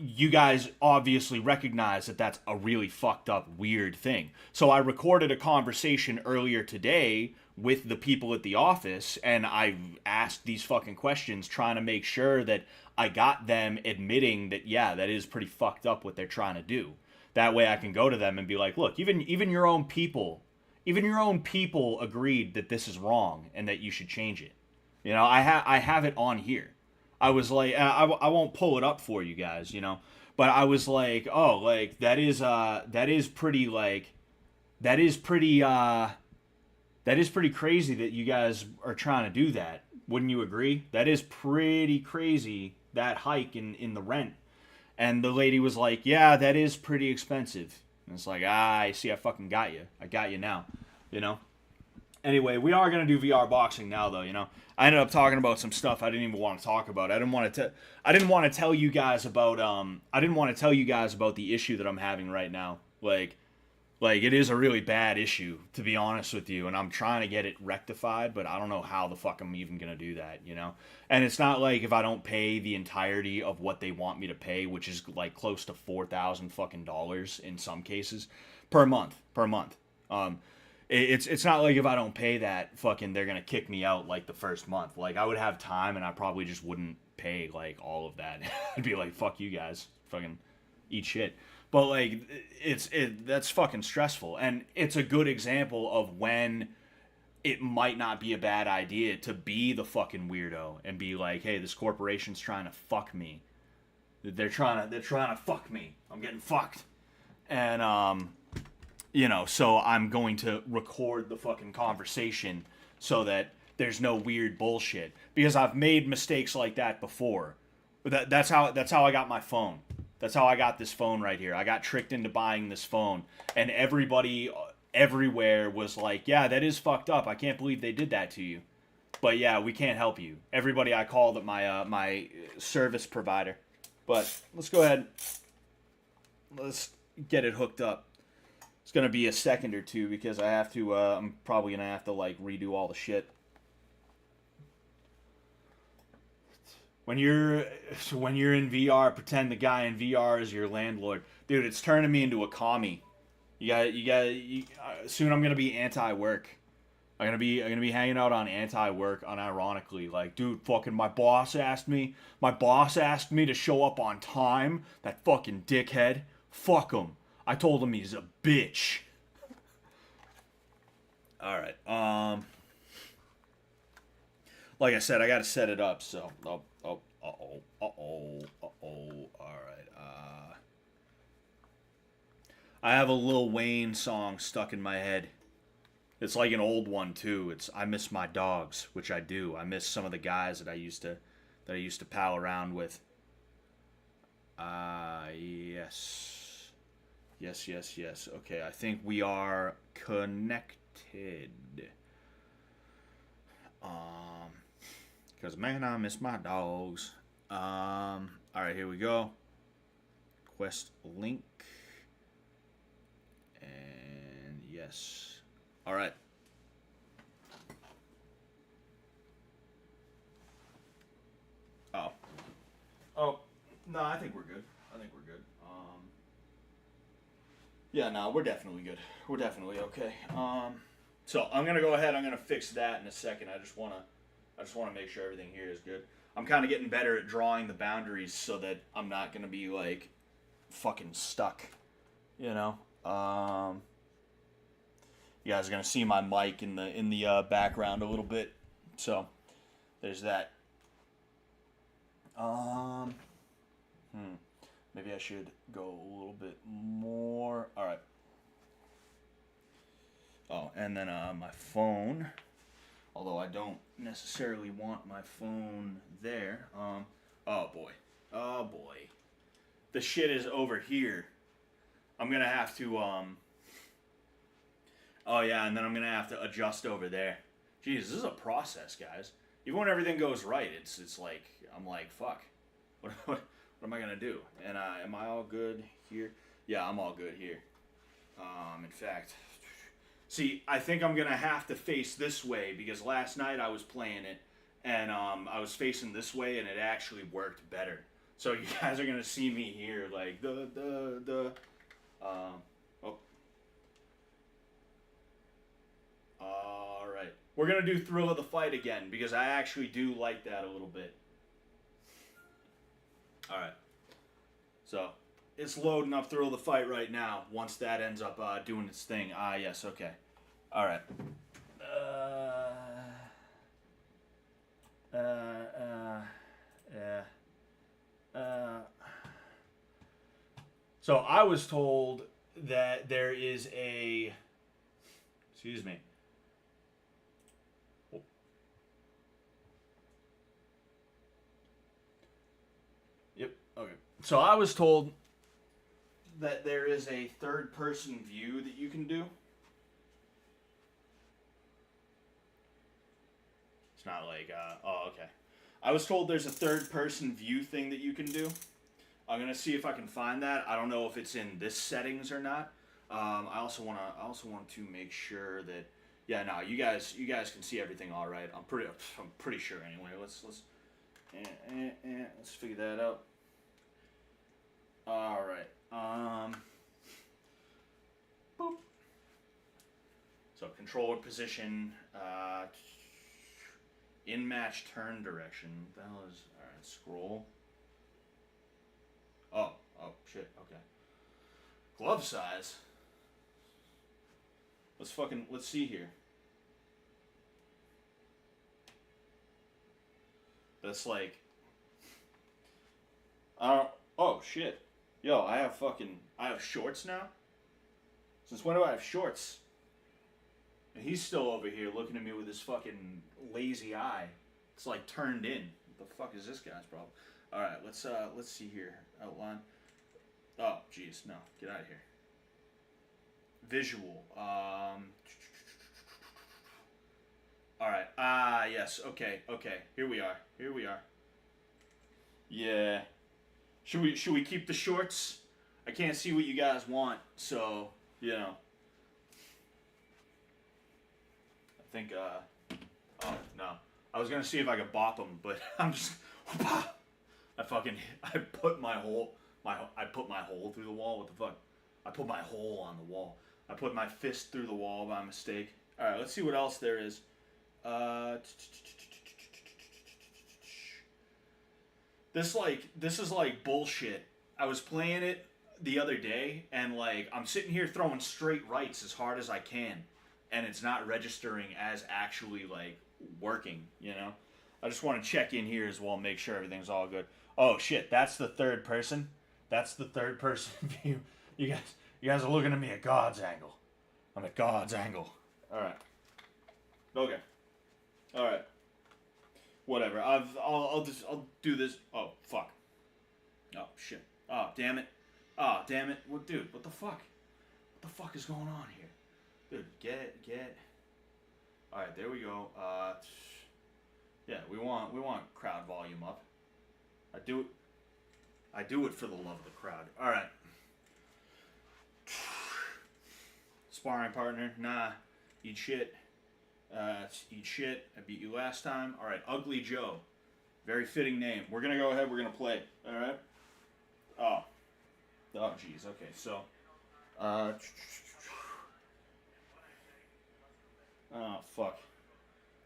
you guys obviously recognize that that's a really fucked up, weird thing. So I recorded a conversation earlier today with the people at the office, and I asked these fucking questions trying to make sure that I got them admitting that, yeah, that is pretty fucked up what they're trying to do. That way I can go to them and be like, look, even your own people, agreed that this is wrong and that you should change it. I have it on here. I was like, I won't pull it up for you guys, but I was like, oh, like that is pretty like that is pretty crazy that you guys are trying to do that. Wouldn't you agree? That is pretty crazy, that hike in the rent. And the lady was like, yeah, that is pretty expensive. And it's like, I see, I fucking got you. I got you now, you know. Anyway, we are gonna do VR boxing now, though. I ended up talking about some stuff I didn't even want to talk about. I didn't want to tell you guys about the issue that I'm having right now. Like it is a really bad issue, to be honest with you, and I'm trying to get it rectified, but I don't know how the fuck I'm even gonna do that. And it's not like if I don't pay the entirety of what they want me to pay, which is like close to $4,000 fucking dollars in some cases per month. It's not like if I don't pay that, fucking they're gonna kick me out like the first month. Like, I would have time and I probably just wouldn't pay like all of that. I'd be like, fuck you guys, fucking eat shit. But like, that's fucking stressful, and it's a good example of when it might not be a bad idea to be the fucking weirdo and be like, hey, this corporation's trying to fuck me. They're trying to fuck me. I'm getting fucked, and so I'm going to record the fucking conversation so that there's no weird bullshit, because I've made mistakes like that before. That's how I got my phone. That's how I got this phone right here. I got tricked into buying this phone, and everybody everywhere was like, yeah, that is fucked up. I can't believe they did that to you. But yeah, we can't help you. Everybody I called at my service provider. But let's go ahead. Let's get it hooked up. It's going to be a second or two because I have to, I'm probably going to have to like redo all the shit. When you're in VR, pretend the guy in VR is your landlord. Dude, it's turning me into a commie. Soon I'm going to be anti-work. I'm gonna be hanging out on anti-work unironically. Like, dude, fucking my boss asked me to show up on time. That fucking dickhead. Fuck him. I told him he's a bitch. Alright, like I said, I gotta set it up, so alright, I have a Lil Wayne song stuck in my head. It's like an old one too. It's I Miss My Dogs, which I do. I miss some of the guys that I used to pal around with. Yes. Yes. Okay, I think we are connected. Because man, I miss my dogs. Alright, here we go. Quest link. Yes. All right. Oh. Oh. No, I think we're good. I think we're good. Yeah, no, we're definitely good. We're definitely okay. So I'm gonna go ahead. I'm gonna fix that in a second. I just wanna make sure everything here is good. I'm kind of getting better at drawing the boundaries so that I'm not gonna be like fucking stuck. You know. You guys are gonna see my mic in the background a little bit. So there's that. Um. Hmm. Maybe I should go a little bit more. All right. Oh, and then my phone. Although I don't necessarily want my phone there. Oh boy. Oh boy. The shit is over here. I'm gonna have to Oh yeah, and then I'm gonna have to adjust over there. Jeez, this is a process, guys. Even when everything goes right, it's like I'm like fuck. What am I gonna do? And am I all good here? Yeah, I'm all good here. In fact, see, I think I'm gonna have to face this way because last night I was playing it, and I was facing this way, and it actually worked better. So you guys are gonna see me here, like the. Oh, all right. We're gonna do Thrill of the Fight again because I actually do like that a little bit. All right. So it's loading up Thrill of the Fight right now. Once that ends up doing its thing. Yes. Okay. All right. Uh, uh, yeah. So I was told that there is a. Excuse me. Yep. Okay. So I was told that there is a third person view that you can do. It's not like, oh, okay. I was told there's a third person view thing that you can do. I'm gonna see if I can find that. I don't know if it's in this settings or not. I also want to make sure that, yeah, no, you guys can see everything all right. I'm pretty sure anyway. Let's figure that out. All right. Boop. So controller position, in match turn direction. What the hell is? All right, scroll. Oh shit. Okay. Glove size. Let's see here. That's like. Oh shit. Yo, I have shorts now. Since when do I have shorts? And he's still over here looking at me with his fucking lazy eye. It's like turned in. What the fuck is this guy's problem? All right, let's see here. Outline. Oh, jeez, no, get out of here. Visual. All right. Yes. Okay. Okay. Here we are. Here we are. Yeah. Should we keep the shorts? I can't see what you guys want, so you know. I think. Oh no. I was gonna see if I could bop him, but I'm just. I put my hole through the wall. What the fuck? I put my hole on the wall. I put my fist through the wall by mistake. All right, let's see what else there is. This is like bullshit. I was playing it the other day, and like I'm sitting here throwing straight rights as hard as I can, and it's not registering as actually like working. You know, I just want to check in here as well, make sure everything's all good. Oh shit, that's the third person. That's the third person view. You guys are looking at me at God's angle. I'm at God's angle. All right. Okay. All right. Whatever. I'll do this. Oh fuck. Oh shit. Oh damn it. Oh damn it. What, dude? What the fuck? What the fuck is going on here, dude? Get. All right. There we go. Yeah. We want crowd volume up. I do it for the love of the crowd. All right. Sparring partner, nah. Eat shit. Eat shit. I beat you last time. All right, Ugly Joe. Very fitting name. We're gonna go ahead. We're gonna play. All right. Oh. Oh, jeez. Okay, so. Uh. Oh fuck.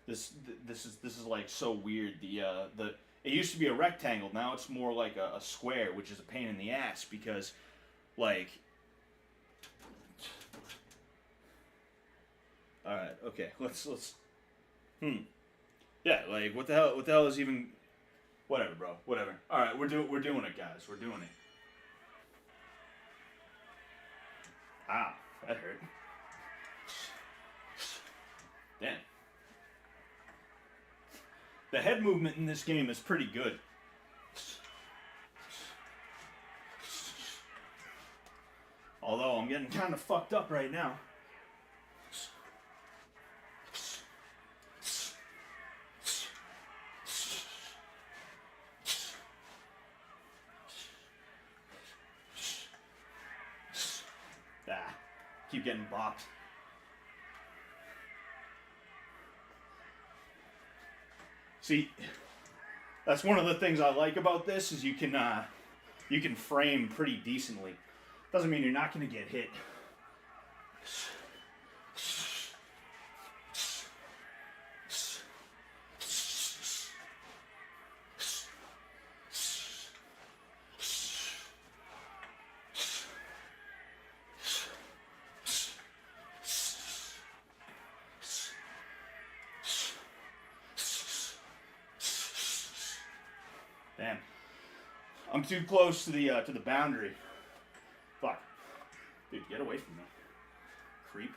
This is like so weird. The it used to be a rectangle. Now it's more like a square, which is a pain in the ass because, like. All right. Okay. Let's. Yeah. Like what the hell? What the hell is even? Whatever, bro. Whatever. All right. We're doing it, guys. We're doing it. Ah, that hurt. Damn. The head movement in this game is pretty good. Although I'm getting kind of fucked up right now. Ah, keep getting bopped. See, that's one of the things I like about this is you can frame pretty decently. Doesn't mean you're not going to get hit. Damn. I'm too close to the boundary. Fuck. Dude, get away from me. Creep.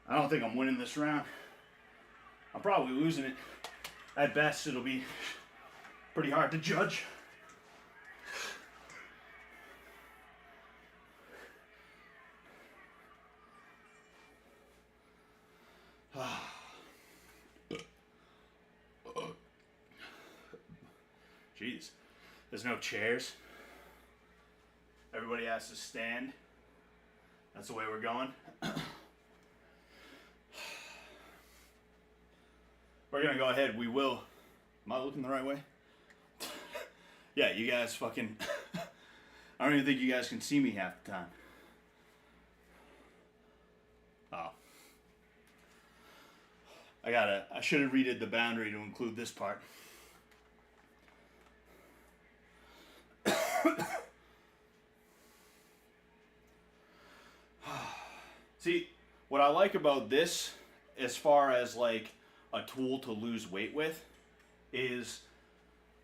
I don't think I'm winning this round. I'm probably losing it. At best, it'll be pretty hard to judge. Jeez. There's no chairs. Everybody has to stand. That's the way we're going. We're gonna go ahead. We will. Am I looking the right way? Yeah, you guys fucking. I don't even think you guys can see me half the time. Oh. I should have redid the boundary to include this part. See, what I like about this, as far as like a tool to lose weight with, is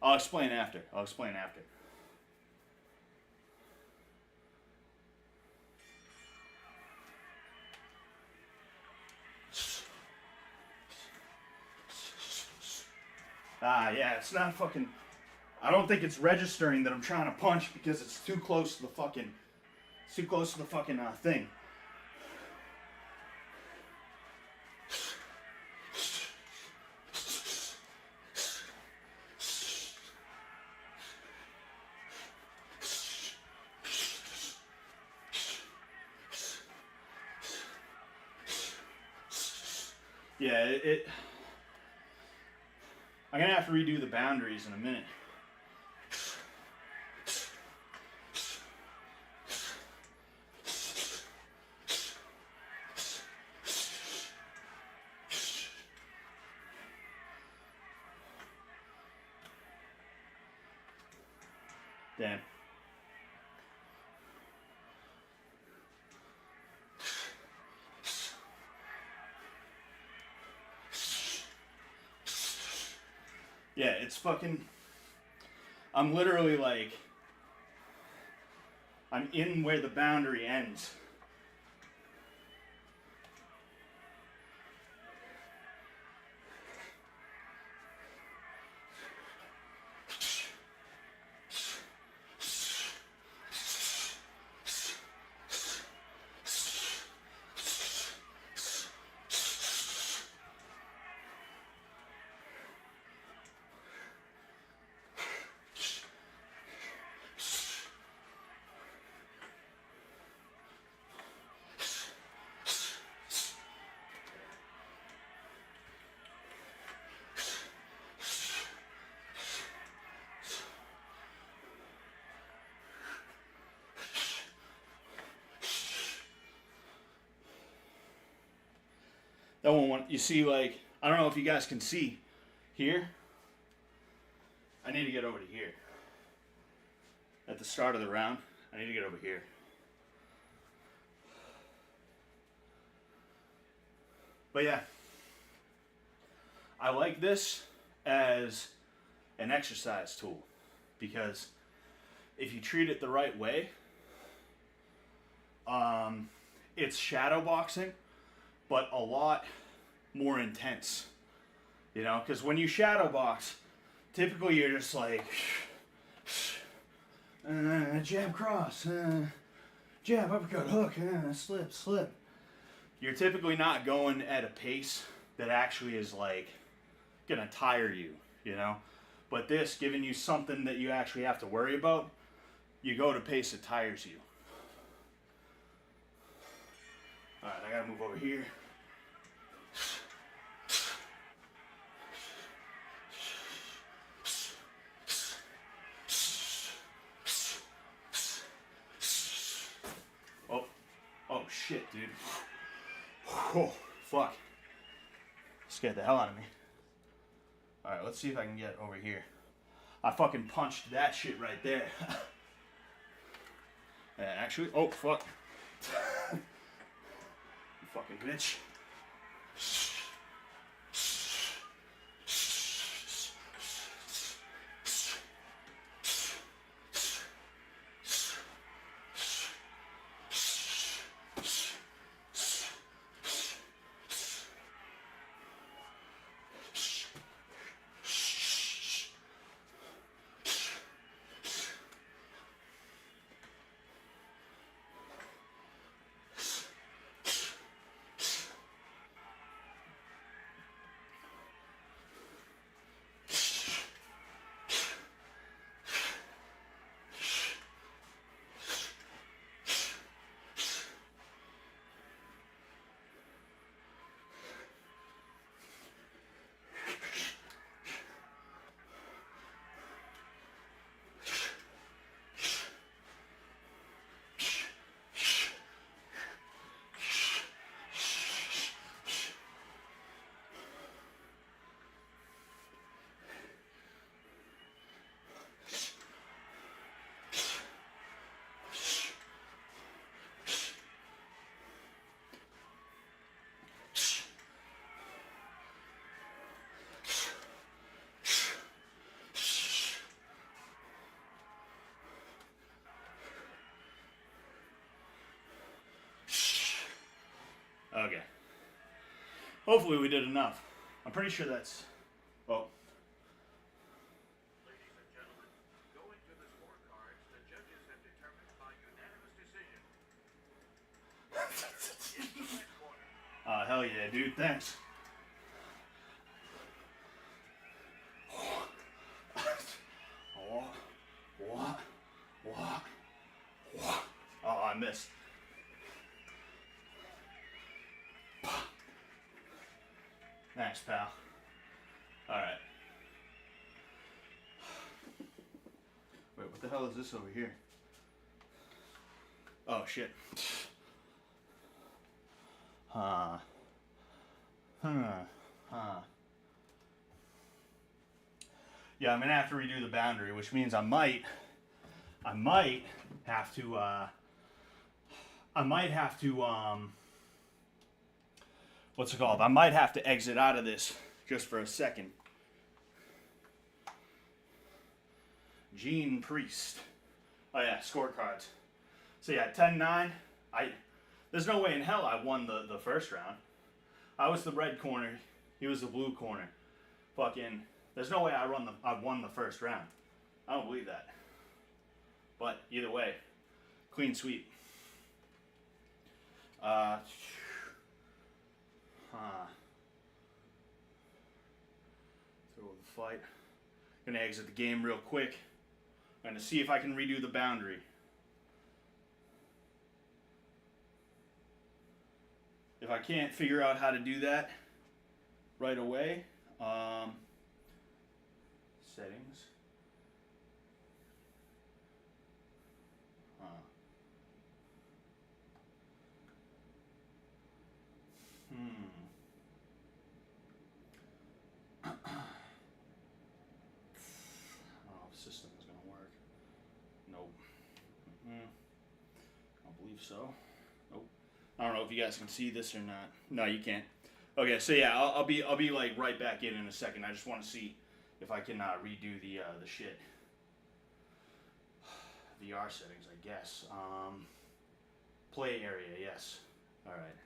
I'll explain after. Ah, yeah, it's not fucking. I don't think it's registering that I'm trying to punch because it's too close to the fucking. It's too close to the fucking thing. Yeah, I'm gonna have to redo the boundaries in a minute. Damn. Yeah, it's fucking. I'm literally like. I'm in where the boundary ends. one want, you see, like, I don't know if you guys can see here. I need to get over to here. At the start of the round, I need to get over here. But yeah, I like this as an exercise tool because if you treat it the right way, it's shadow boxing, but a lot more intense. You know, because when you shadow box, typically you're just like jab cross, jab uppercut hook, slip slip. You're typically not going at a pace that actually is like gonna tire you, you know. But this, giving you something that you actually have to worry about, you go to pace that tires you. All right, I gotta move over here. Oh shit, dude. Oh, fuck. Scared the hell out of me. Alright, let's see if I can get over here. I fucking punched that shit right there. Actually, oh, fuck. You fucking bitch. Okay. Hopefully we did enough. I'm pretty sure that's... Oh.
Ladies and gentlemen, going to the scorecards, the judges have determined by unanimous decision. In the red corner.
Hell yeah, dude. Thanks. Oh, I missed. Thanks, pal. Alright. Wait, what the hell is this over here? Oh, shit. Yeah, I'm gonna have to redo the boundary, which means I might have to, what's it called? I might have to exit out of this just for a second. Gene Priest. Oh yeah, scorecards. So yeah, 10-9. There's no way in hell I won the first round. I was the red corner. He was the blue corner. Fucking, there's no way I won the first round. I don't believe that. But either way, clean sweep. Throw the fight. Gonna exit the game real quick. I'm gonna see if I can redo the boundary. If I can't figure out how to do that right away, settings. I don't believe so. Nope. I don't know if you guys can see this or not. No, you can't. Okay, so yeah, I'll be like right back in a second. I just want to see if I can redo the shit. VR settings, I guess. Play area, yes. All right.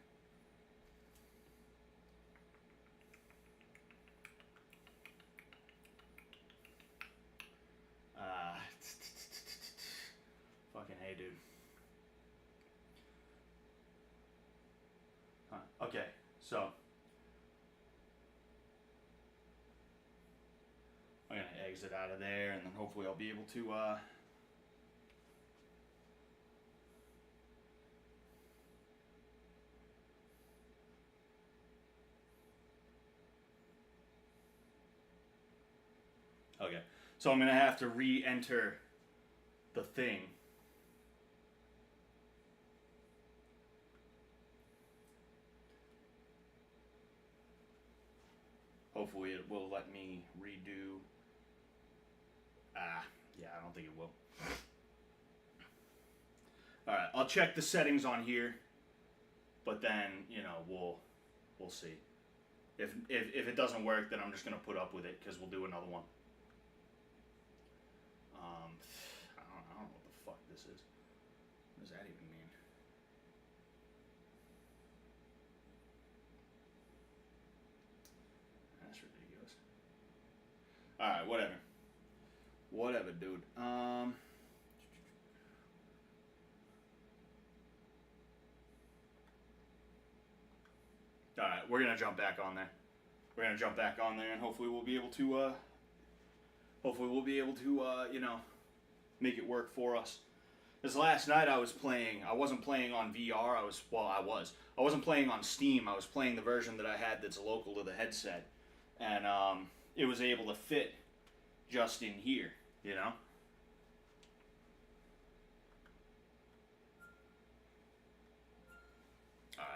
Fucking hey, dude. Huh. Okay, so I'm gonna exit out of there, and then hopefully I'll be able to. Okay, so I'm gonna have to re-enter the thing. Hopefully it will let me redo. Yeah, I don't think it will. Alright, I'll check the settings on here, but then, we'll see. If it doesn't work, then I'm just gonna put up with it, because we'll do another one. I don't know what the fuck this is. What does that even mean? That's ridiculous. Alright, whatever. Whatever, dude. Alright, we're gonna jump back on there. We're gonna jump back on there, and hopefully we'll be able to, make it work for us. Because last night I wasn't playing on VR, I wasn't playing on Steam, I was playing the version that I had that's local to the headset. And, it was able to fit just in here, Alright,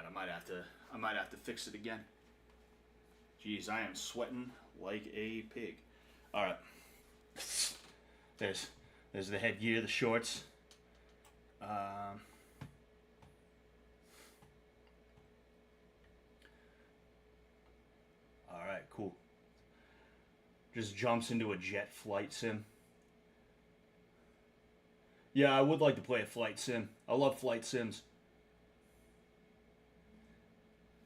I might have to fix it again. Jeez, I am sweating like a pig. Alright. There's the headgear, the shorts. Alright, cool. Just jumps into a jet flight sim. Yeah, I would like to play a flight sim. I love flight sims.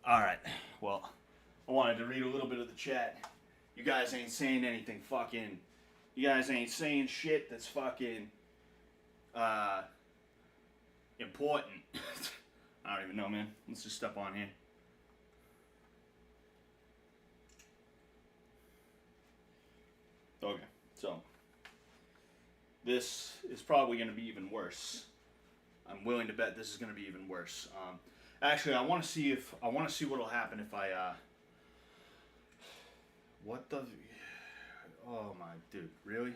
Alright, well, I wanted to read a little bit of the chat. You guys ain't saying anything fucking... You guys ain't saying shit that's fucking... important. I don't even know, man. Let's just step on here. Okay, so... This is probably going to be even worse. I'm willing to bet this is going to be even worse. Actually, I want to see what'll happen if I, what the, oh my, dude, really?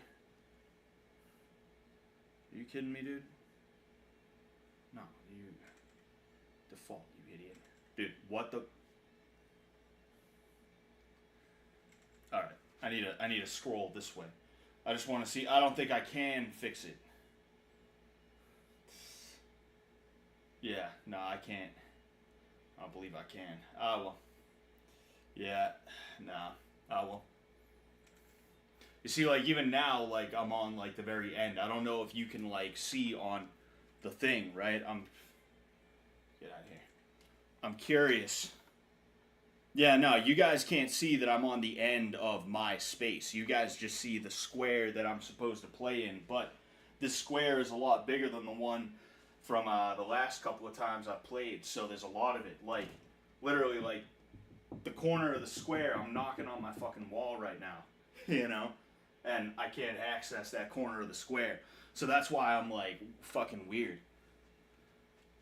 Are you kidding me, dude? No, you, default, you idiot. Dude, what the, alright, I need to scroll this way. I just want to see, I don't think I can fix it. Yeah, no, I can't. I don't believe I can. Well. Yeah, nah. Well. You see, like, even now, like, I'm on, like, the very end. I don't know if you can, like, see on the thing, right? Get out of here. I'm curious. Yeah, no, you guys can't see that I'm on the end of my space. You guys just see the square that I'm supposed to play in, but this square is a lot bigger than the one from the last couple of times I've played, so there's a lot of it. Like, literally, like, the corner of the square, I'm knocking on my fucking wall right now, and I can't access that corner of the square. So that's why I'm, like, fucking weird.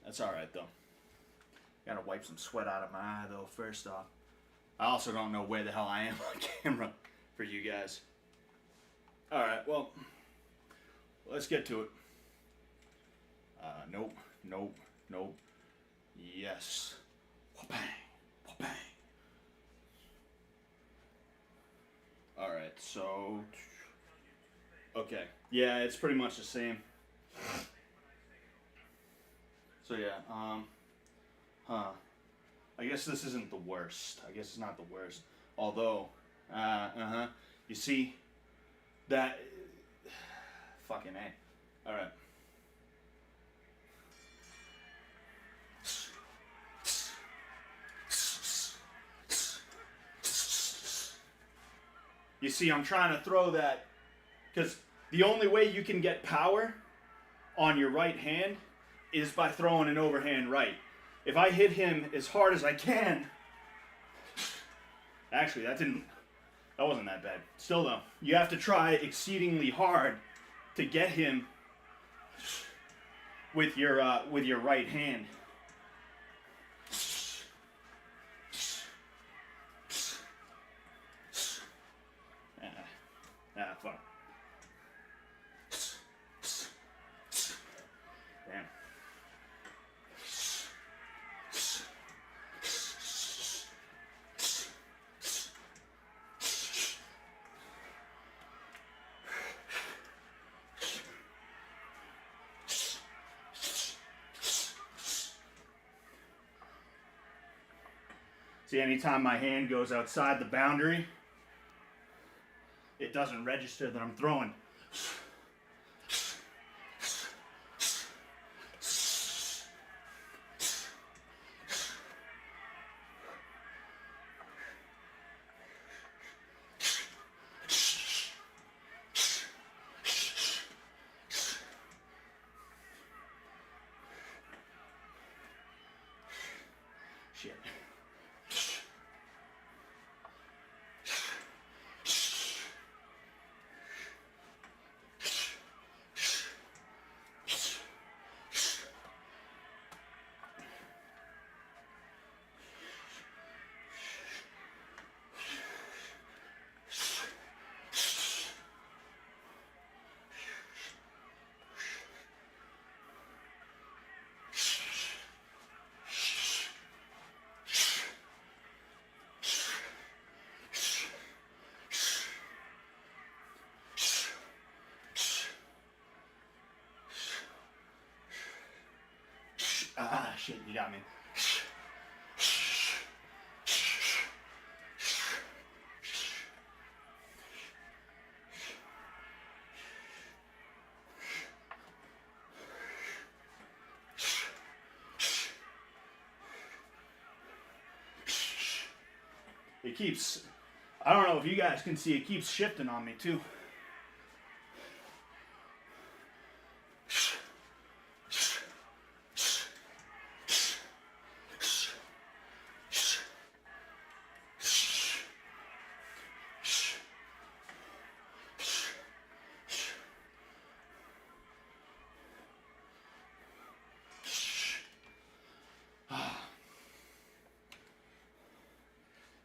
That's alright, though. Gotta wipe some sweat out of my eye, though, first off. I also don't know where the hell I am on camera for you guys. Alright, well, let's get to it. Nope. Yes. Wha-bang. Alright, so... Okay. Yeah, it's pretty much the same. So yeah, huh. I guess this isn't the worst. I guess it's not the worst. Although, uh-huh. You see that fucking A. All right. You see, I'm trying to throw that because the only way you can get power on your right hand is by throwing an overhand right. If I hit him as hard as I can, actually that wasn't that bad. Still though, you have to try exceedingly hard to get him with your right hand. Fuck. Damn. See, anytime my hand goes outside the boundary, it doesn't register that I'm throwing. Shit. Shit, you got me. It keeps, I don't know if you guys can see, it keeps shifting on me too.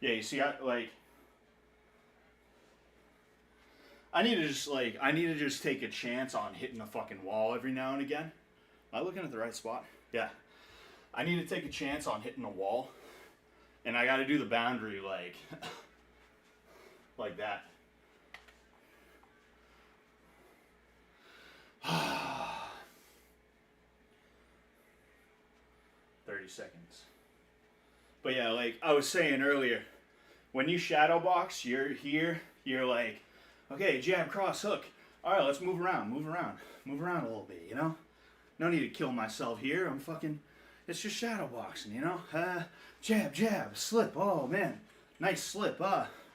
Yeah, you see, I need to just take a chance on hitting a fucking wall every now and again. Am I looking at the right spot? Yeah. I need to take a chance on hitting a wall, and I got to do the boundary like that. 30 seconds. But yeah, like I was saying earlier, when you shadow box, you're here, you're like, okay, jab, cross, hook. All right, let's move around a little bit, you know? No need to kill myself here. It's just shadow boxing, you know? Jab, jab, slip. Oh, man, nice slip.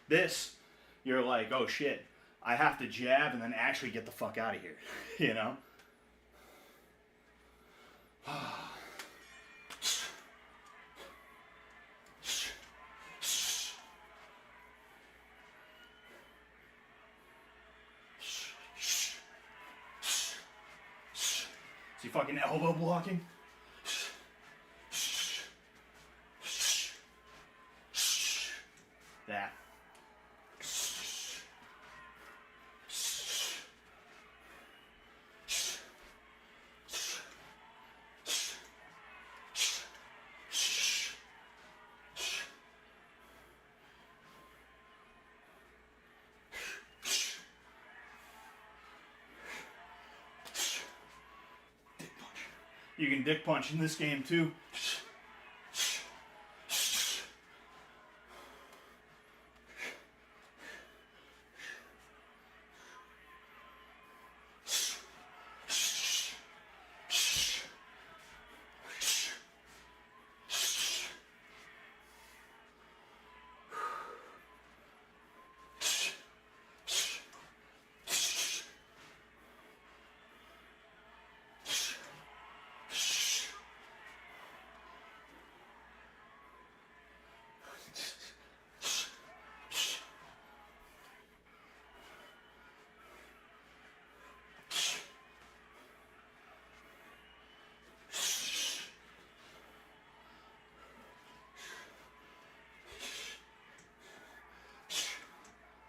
This, you're like, oh, shit. I have to jab and then actually get the fuck out of here, you know? Is he fucking elbow blocking? That. You can dick punch in this game too.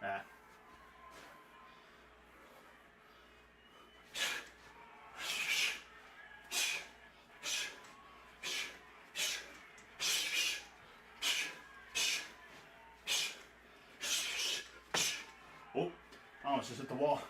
Ah. Oh, I almost just hit the wall.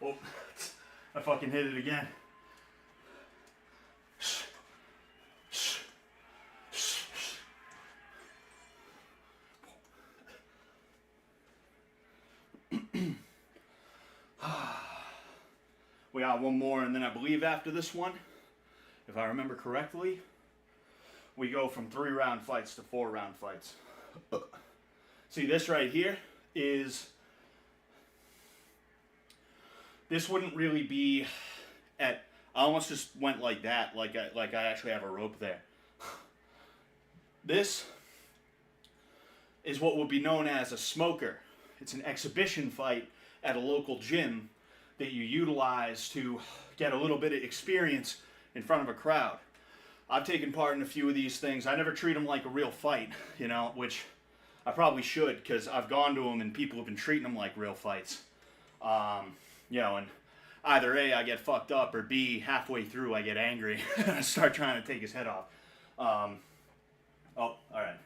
Oh, I fucking hit it again. We got one more, and then I believe after this one, if I remember correctly, we go from 3-round fights to 4-round fights. See, this right here is... This wouldn't really be at... I almost just went like that, like I actually have a rope there. This is what would be known as a smoker. It's an exhibition fight at a local gym that you utilize to get a little bit of experience in front of a crowd. I've taken part in a few of these things. I never treat them like a real fight, you know, which I probably should, because I've gone to them and people have been treating them like real fights. You know, and either A, I get fucked up, or B, halfway through I get angry and I start trying to take his head off. Oh, all right.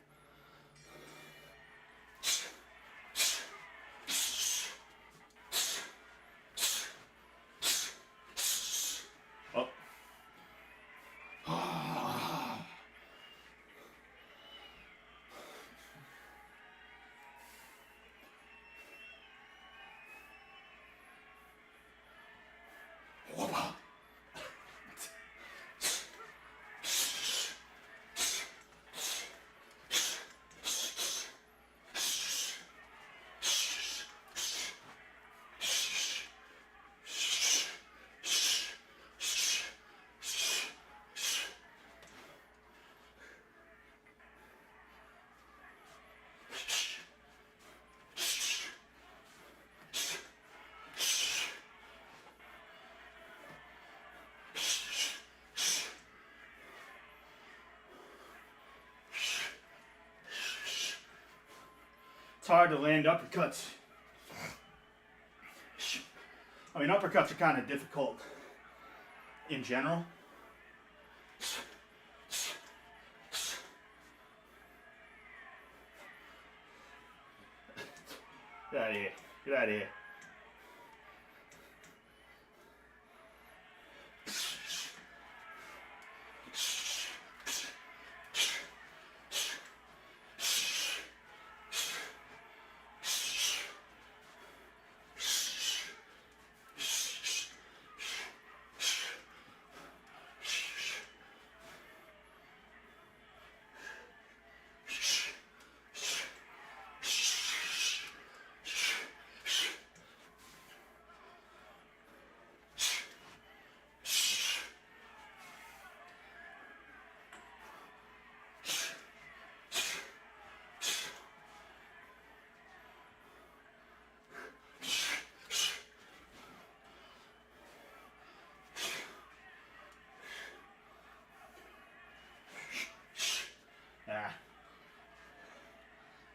It's hard to land uppercuts. I mean, uppercuts are kind of difficult in general. Get out of here. Get out of here.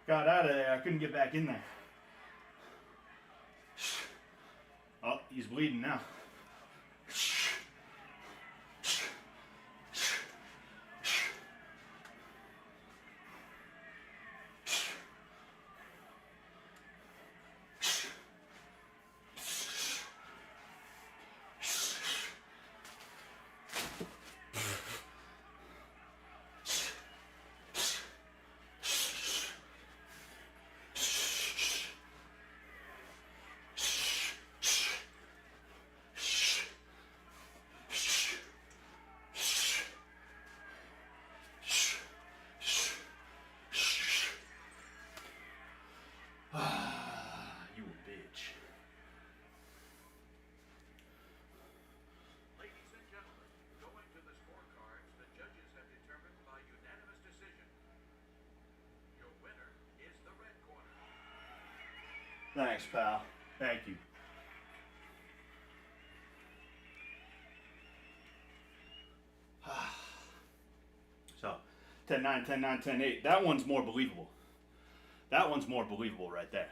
Got out of there. I couldn't get back in there. Oh, he's bleeding now. You a bitch.
Ladies and gentlemen, going to the scorecards, the judges have determined by unanimous decision. Your winner is the red corner.
Thanks, pal. Thank you. So, 10-9, 10-9, 10-8. That one's more believable. That one's more believable right there.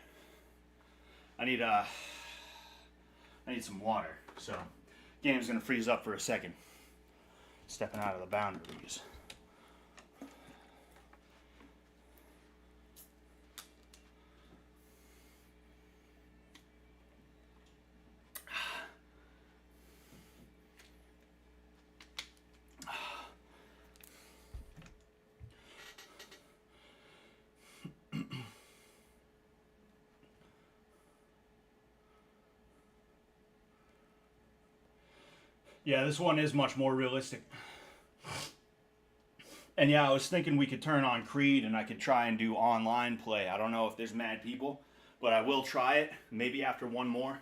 I need some water. So, game's gonna freeze up for a second. Stepping out of the boundaries. Yeah, this one is much more realistic. And yeah, I was thinking we could turn on Creed and I could try and do online play. I don't know if there's mad people, but I will try it. Maybe after one more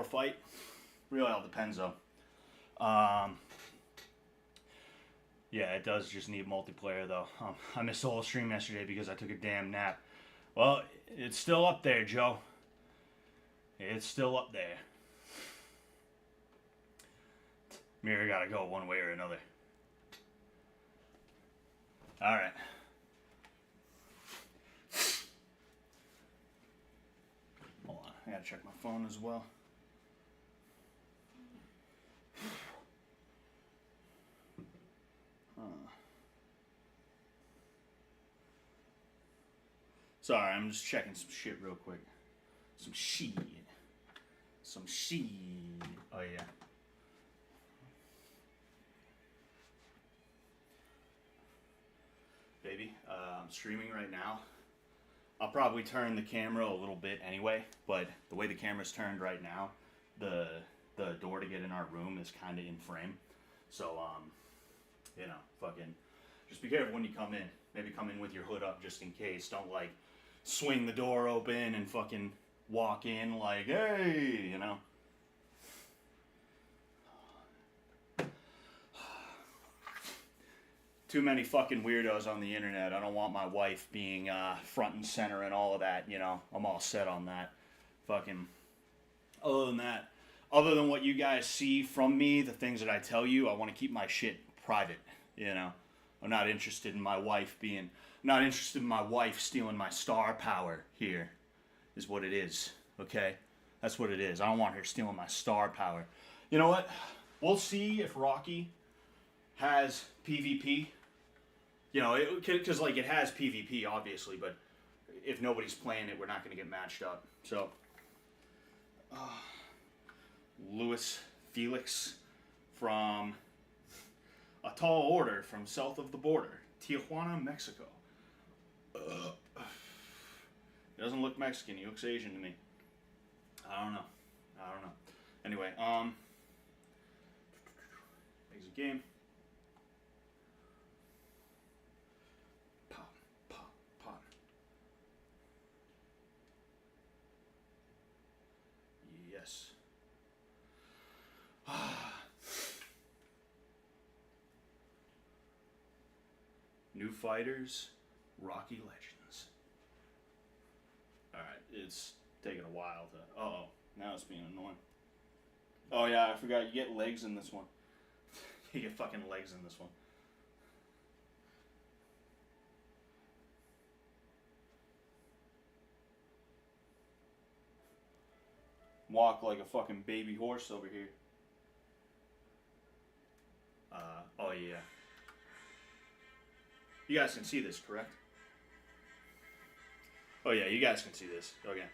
fight. Really all depends though. Yeah, it does just need multiplayer though. I missed the whole stream yesterday because I took a damn nap. Well, it's still up there, Joe. It's still up there. Mirror gotta go one way or another. Alright. Hold on, I gotta check my phone as well. Sorry, I'm just checking some shit real quick. Some shit. Some shit. Oh yeah. Baby, I'm streaming right now. I'll probably turn the camera a little bit anyway, but the way the camera's turned right now, the door to get in our room is kind of in frame. So, you know, fucking, just be careful when you come in. Maybe come in with your hood up just in case. Don't, like, swing the door open and fucking walk in like, hey, you know. Too many fucking weirdos on the internet. I don't want my wife being front and center and all of that, you know. I'm all set on that. Fucking, other than that, other than what you guys see from me, the things that I tell you, I want to keep my shit private, you know. I'm not interested in my wife stealing my star power here, is what it is, okay? That's what it is. I don't want her stealing my star power. You know what? We'll see if Rocky has PvP. You know, because, like, it has PvP, obviously, but if nobody's playing it, we're not going to get matched up. So, Luis Felix from A Tall Order from south of the border, Tijuana, Mexico. He doesn't look Mexican. He looks Asian to me. I don't know. Anyway, exit game. Pop. Yes. New fighters, Rocky Legends. Alright, it's taking a while to... Uh-oh, now it's being annoying. Oh yeah, I forgot, you get legs in this one. You get fucking legs in this one. walk like a fucking baby horse over here. Oh yeah. You guys can see this, correct? Oh yeah, you guys can see this. Okay.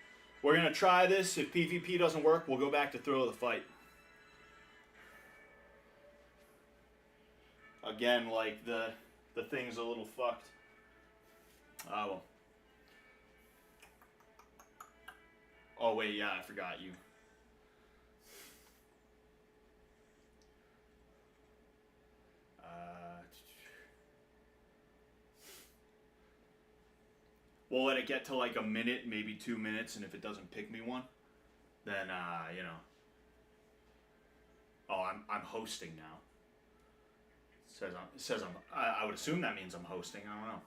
We're gonna try this. If PvP doesn't work, we'll go back to thrill of the fight. Again, like the thing's a little fucked. Oh well. Oh wait, yeah, I forgot you. We'll let it get to like a minute, maybe 2 minutes, and if it doesn't pick me one, then you know. Oh, I'm hosting now. It says I would assume that means I'm hosting. I don't know.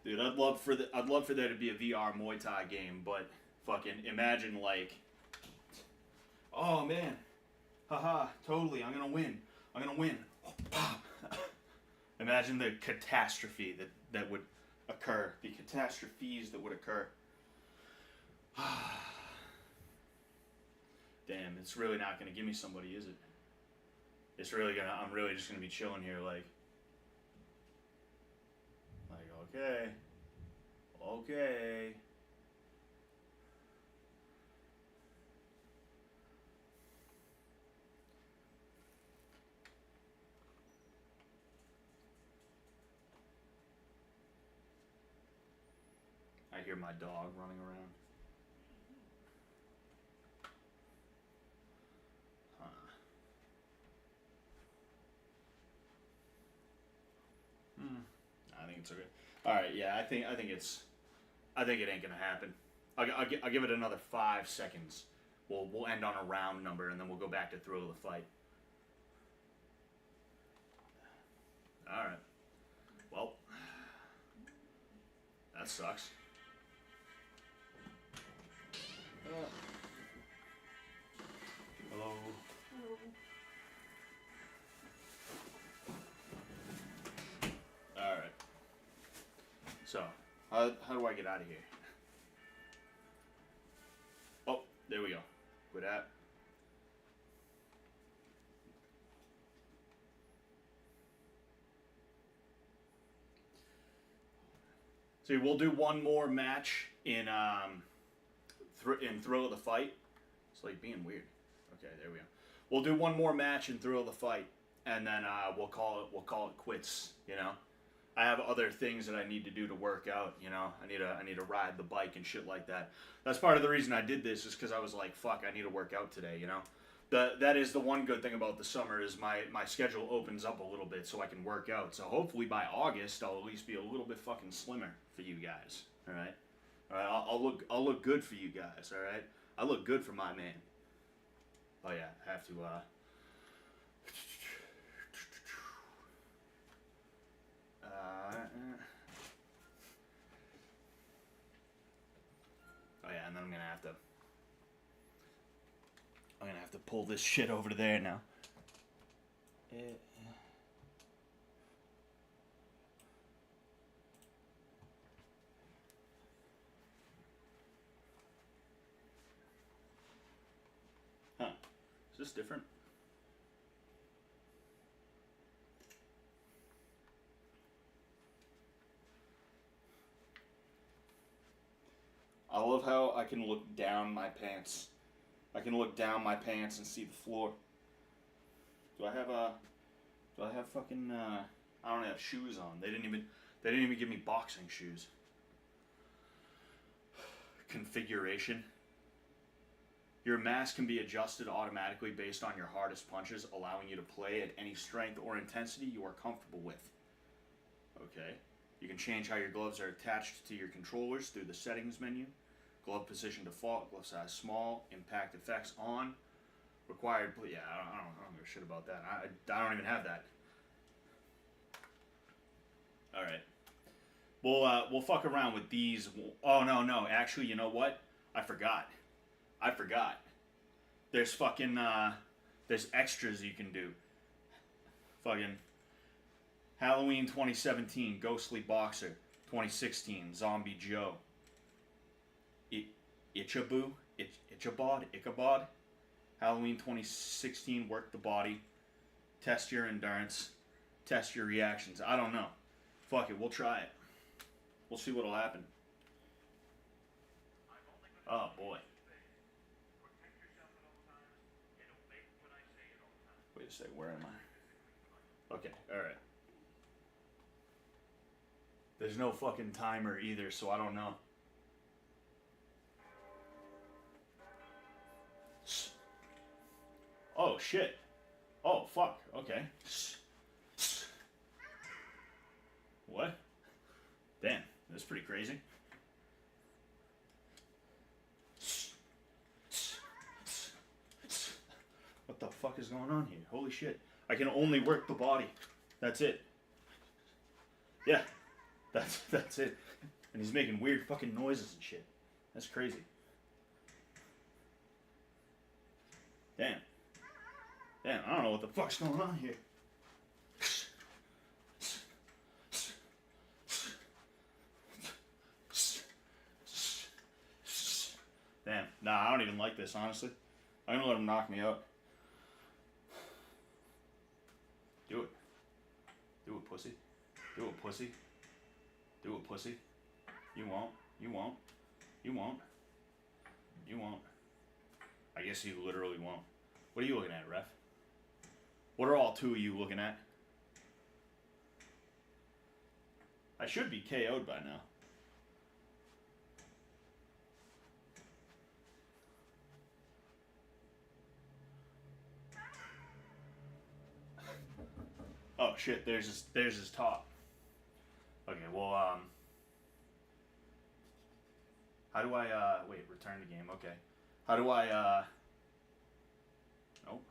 Dude, I'd love for there to be a VR Muay Thai game, but fucking imagine like, oh man, haha, totally, I'm gonna win. Imagine the catastrophe that would occur, the catastrophes that would occur. Damn, it's really not gonna give me somebody, is it? I'm really just gonna be chilling here, like, okay. I hear my dog running around. I think it's okay. All right, yeah, I think it ain't gonna happen. I'll give it another 5 seconds. We'll end on a round number, and then we'll go back to thrill of the fight. All right. Well, that sucks. Hello. All right. So, how do I get out of here? Oh, there we go. Quit that. So we'll do one more match in Thrill of the Fight. It's like being weird. Okay, there we go. We'll do one more match in Thrill of the Fight, and then we'll call it quits. You know, I have other things that I need to do to work out. You know, I need to ride the bike and shit like that. That's part of the reason I did this, is because I was like, fuck, I need to work out today. You know. That is the one good thing about the summer, is my schedule opens up a little bit so I can work out. So hopefully by August I'll at least be a little bit fucking slimmer for you guys. All right, I'll look good for you guys. All right, I look good for my man. Oh yeah, I have to. Oh yeah, and then I'm gonna have to pull this shit over to there now. Huh. Is this different? I love how I can look down my pants. I can look down my pants and see the floor. Do I have fucking I don't have shoes on. They didn't even give me boxing shoes. Configuration. Your mask can be adjusted automatically based on your hardest punches, allowing you to play at any strength or intensity you are comfortable with. Okay. You can change how your gloves are attached to your controllers through the settings menu. Glove position default, glove size small, impact effects on, required. Yeah, I don't give a shit about that. I don't even have that. All right, we'll fuck around with these. Oh no, actually, you know what? I forgot. There's fucking there's extras you can do. Fucking Halloween 2017 Ghostly Boxer. 2016, Zombie Joe. Ichabod, Ichabod. Halloween 2016, work the body, test your endurance, test your reactions. I don't know. Fuck it, we'll try it. We'll see what'll happen. Oh boy. Wait a sec, where am I? Okay, alright. There's no fucking timer either, so I don't know. Oh shit. Oh fuck, okay. What? Damn, that's pretty crazy. What the fuck is going on here? Holy shit. I can only work the body. That's it. Yeah. That's it. And he's making weird fucking noises and shit. That's crazy. Damn. Damn, I don't know what the fuck's going on here. Damn. Nah, I don't even like this, honestly. I'm gonna let him knock me out. Do it. Do it, pussy. Do it, pussy. Do it, pussy. You won't. You won't. You won't. You won't. I guess you literally won't. What are you looking at, ref? What are all two of you looking at? I should be KO'd by now. Oh shit, there's his top. Okay, well, how do I, wait, return to game, okay. How do I, nope.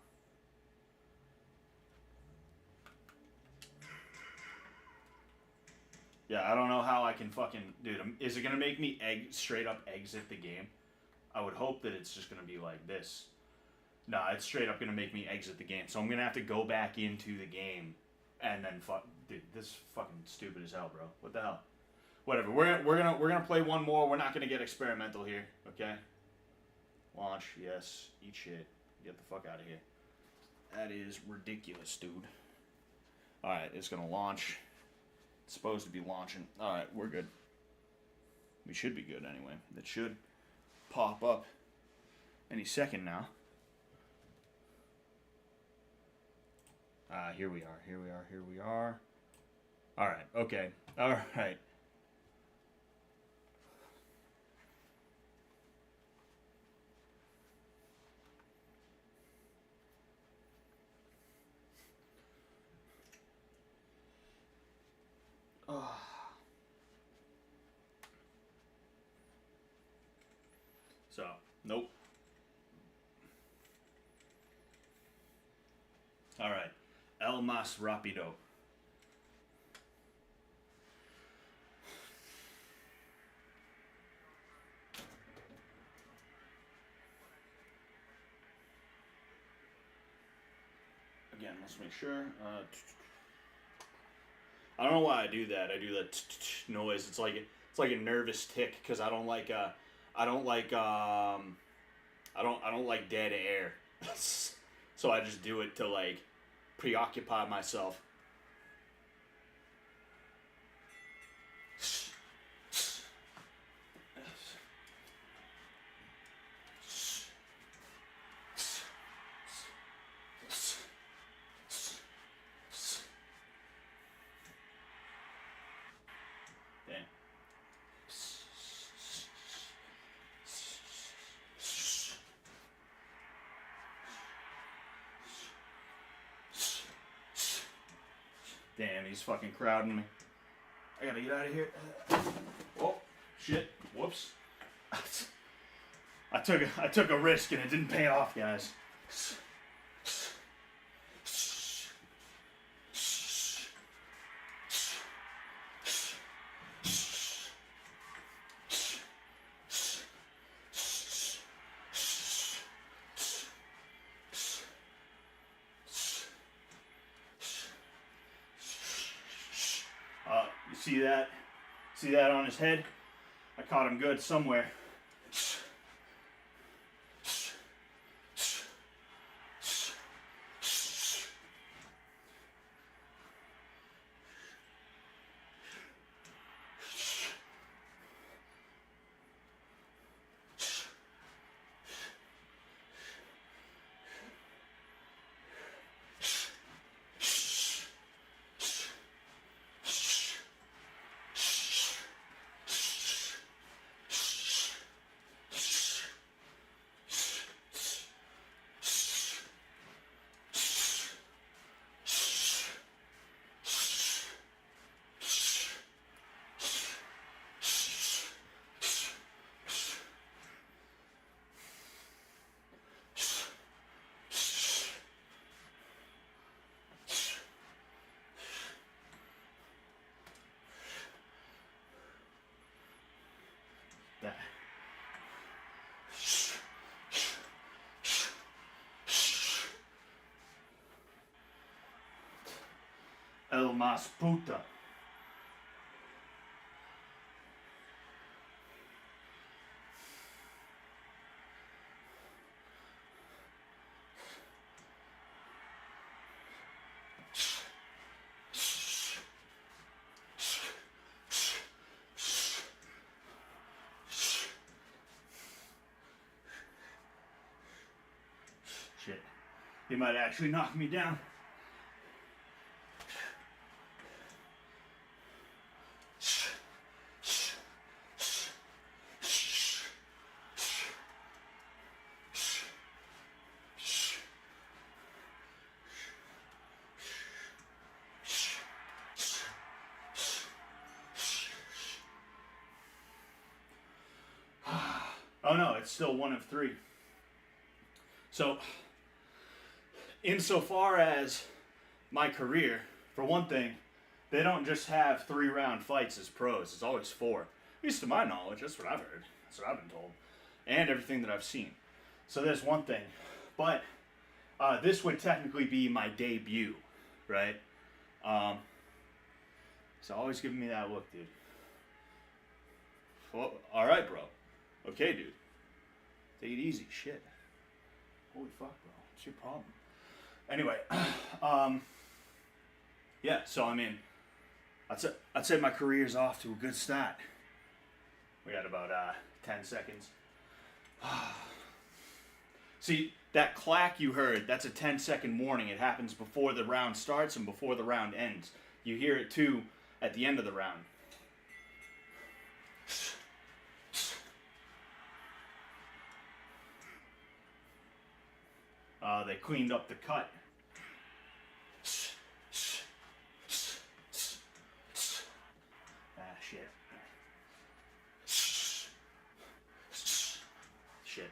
Yeah, I don't know how I can fucking, dude, is it gonna make me straight up exit the game? I would hope that it's just gonna be like this. Nah, it's straight up gonna make me exit the game, so I'm gonna have to go back into the game, and then dude, this is fucking stupid as hell, bro. What the hell? Whatever. We're gonna play one more. We're not gonna get experimental here, okay? Launch, yes. Eat shit. Get the fuck out of here. That is ridiculous, dude. All right, it's gonna launch. It's supposed to be launching. All right, we're good. We should be good anyway. It should pop up any second now. Here we are. Here we are. Here we are. All right. Okay. All right. So, nope. All right. El Mas Rapido. Again, let's make sure. I don't know why I do that. I do that noise. It's like a nervous tick because I don't like I don't like dead air. So I just do it to like preoccupy myself. Damn, he's fucking crowding me. I gotta get out of here. Oh, shit. Whoops. I took a risk and it didn't pay off, guys. See that on his head? I caught him good somewhere. That. El mas puta. Shit. He might actually knock me down. Oh no, it's still one of three. So, insofar as my career, for one thing, they don't just have 3-round fights as pros. It's always 4. At least to my knowledge, that's what I've heard. That's what I've been told. And everything that I've seen. So there's one thing. But this would technically be my debut, right? So always giving me that look, dude. Well, all right, bro. Okay, dude. Take it easy. Shit. Holy fuck, bro. What's your problem? Anyway, yeah, so I mean, I'd say my career's off to a good start. We got about 10 seconds. See, that clack you heard, that's a 10-second warning. It happens before the round starts and before the round ends. You hear it too at the end of the round. They cleaned up the cut. Ah, shit. Shit.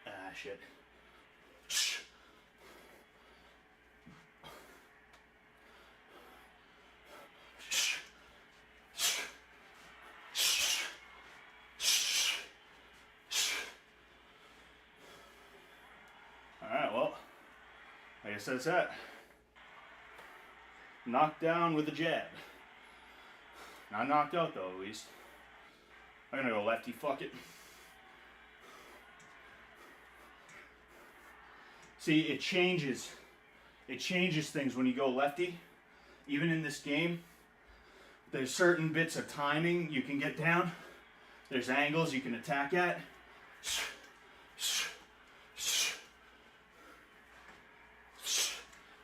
Ah, shit. Alright, well, I guess that's that. Knocked down with a jab. Not knocked out though, at least. I'm gonna go lefty, fuck it. See, it changes things when you go lefty. Even in this game, there's certain bits of timing you can get down. There's angles you can attack at.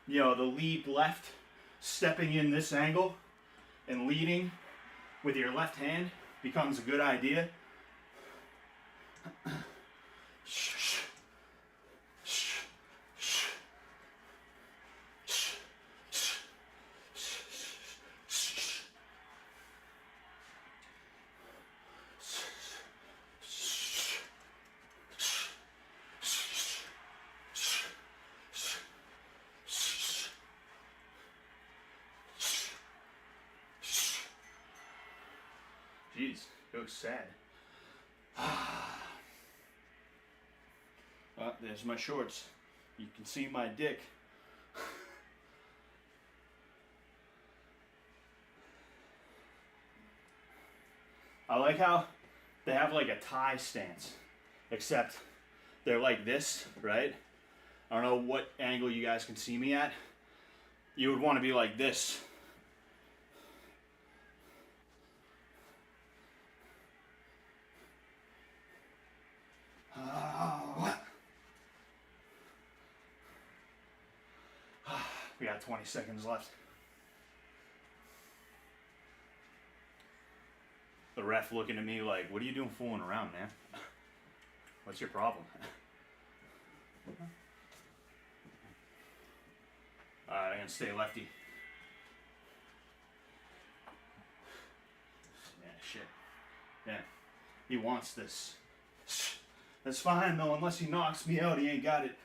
You know, the lead left, stepping in this angle and leading with your left hand becomes a good idea. Jeez, it looks sad. Well, there's my shorts. You can see my dick. I like how they have like a tie stance, except they're like this, right? I don't know what angle you guys can see me at. You would want to be like this. We got 20 seconds left. The ref looking at me like, what are you doing fooling around, man? What's your problem? Alright, I'm gonna stay lefty. Yeah, shit. Yeah. He wants this. That's fine though, unless he knocks me out, he ain't got it.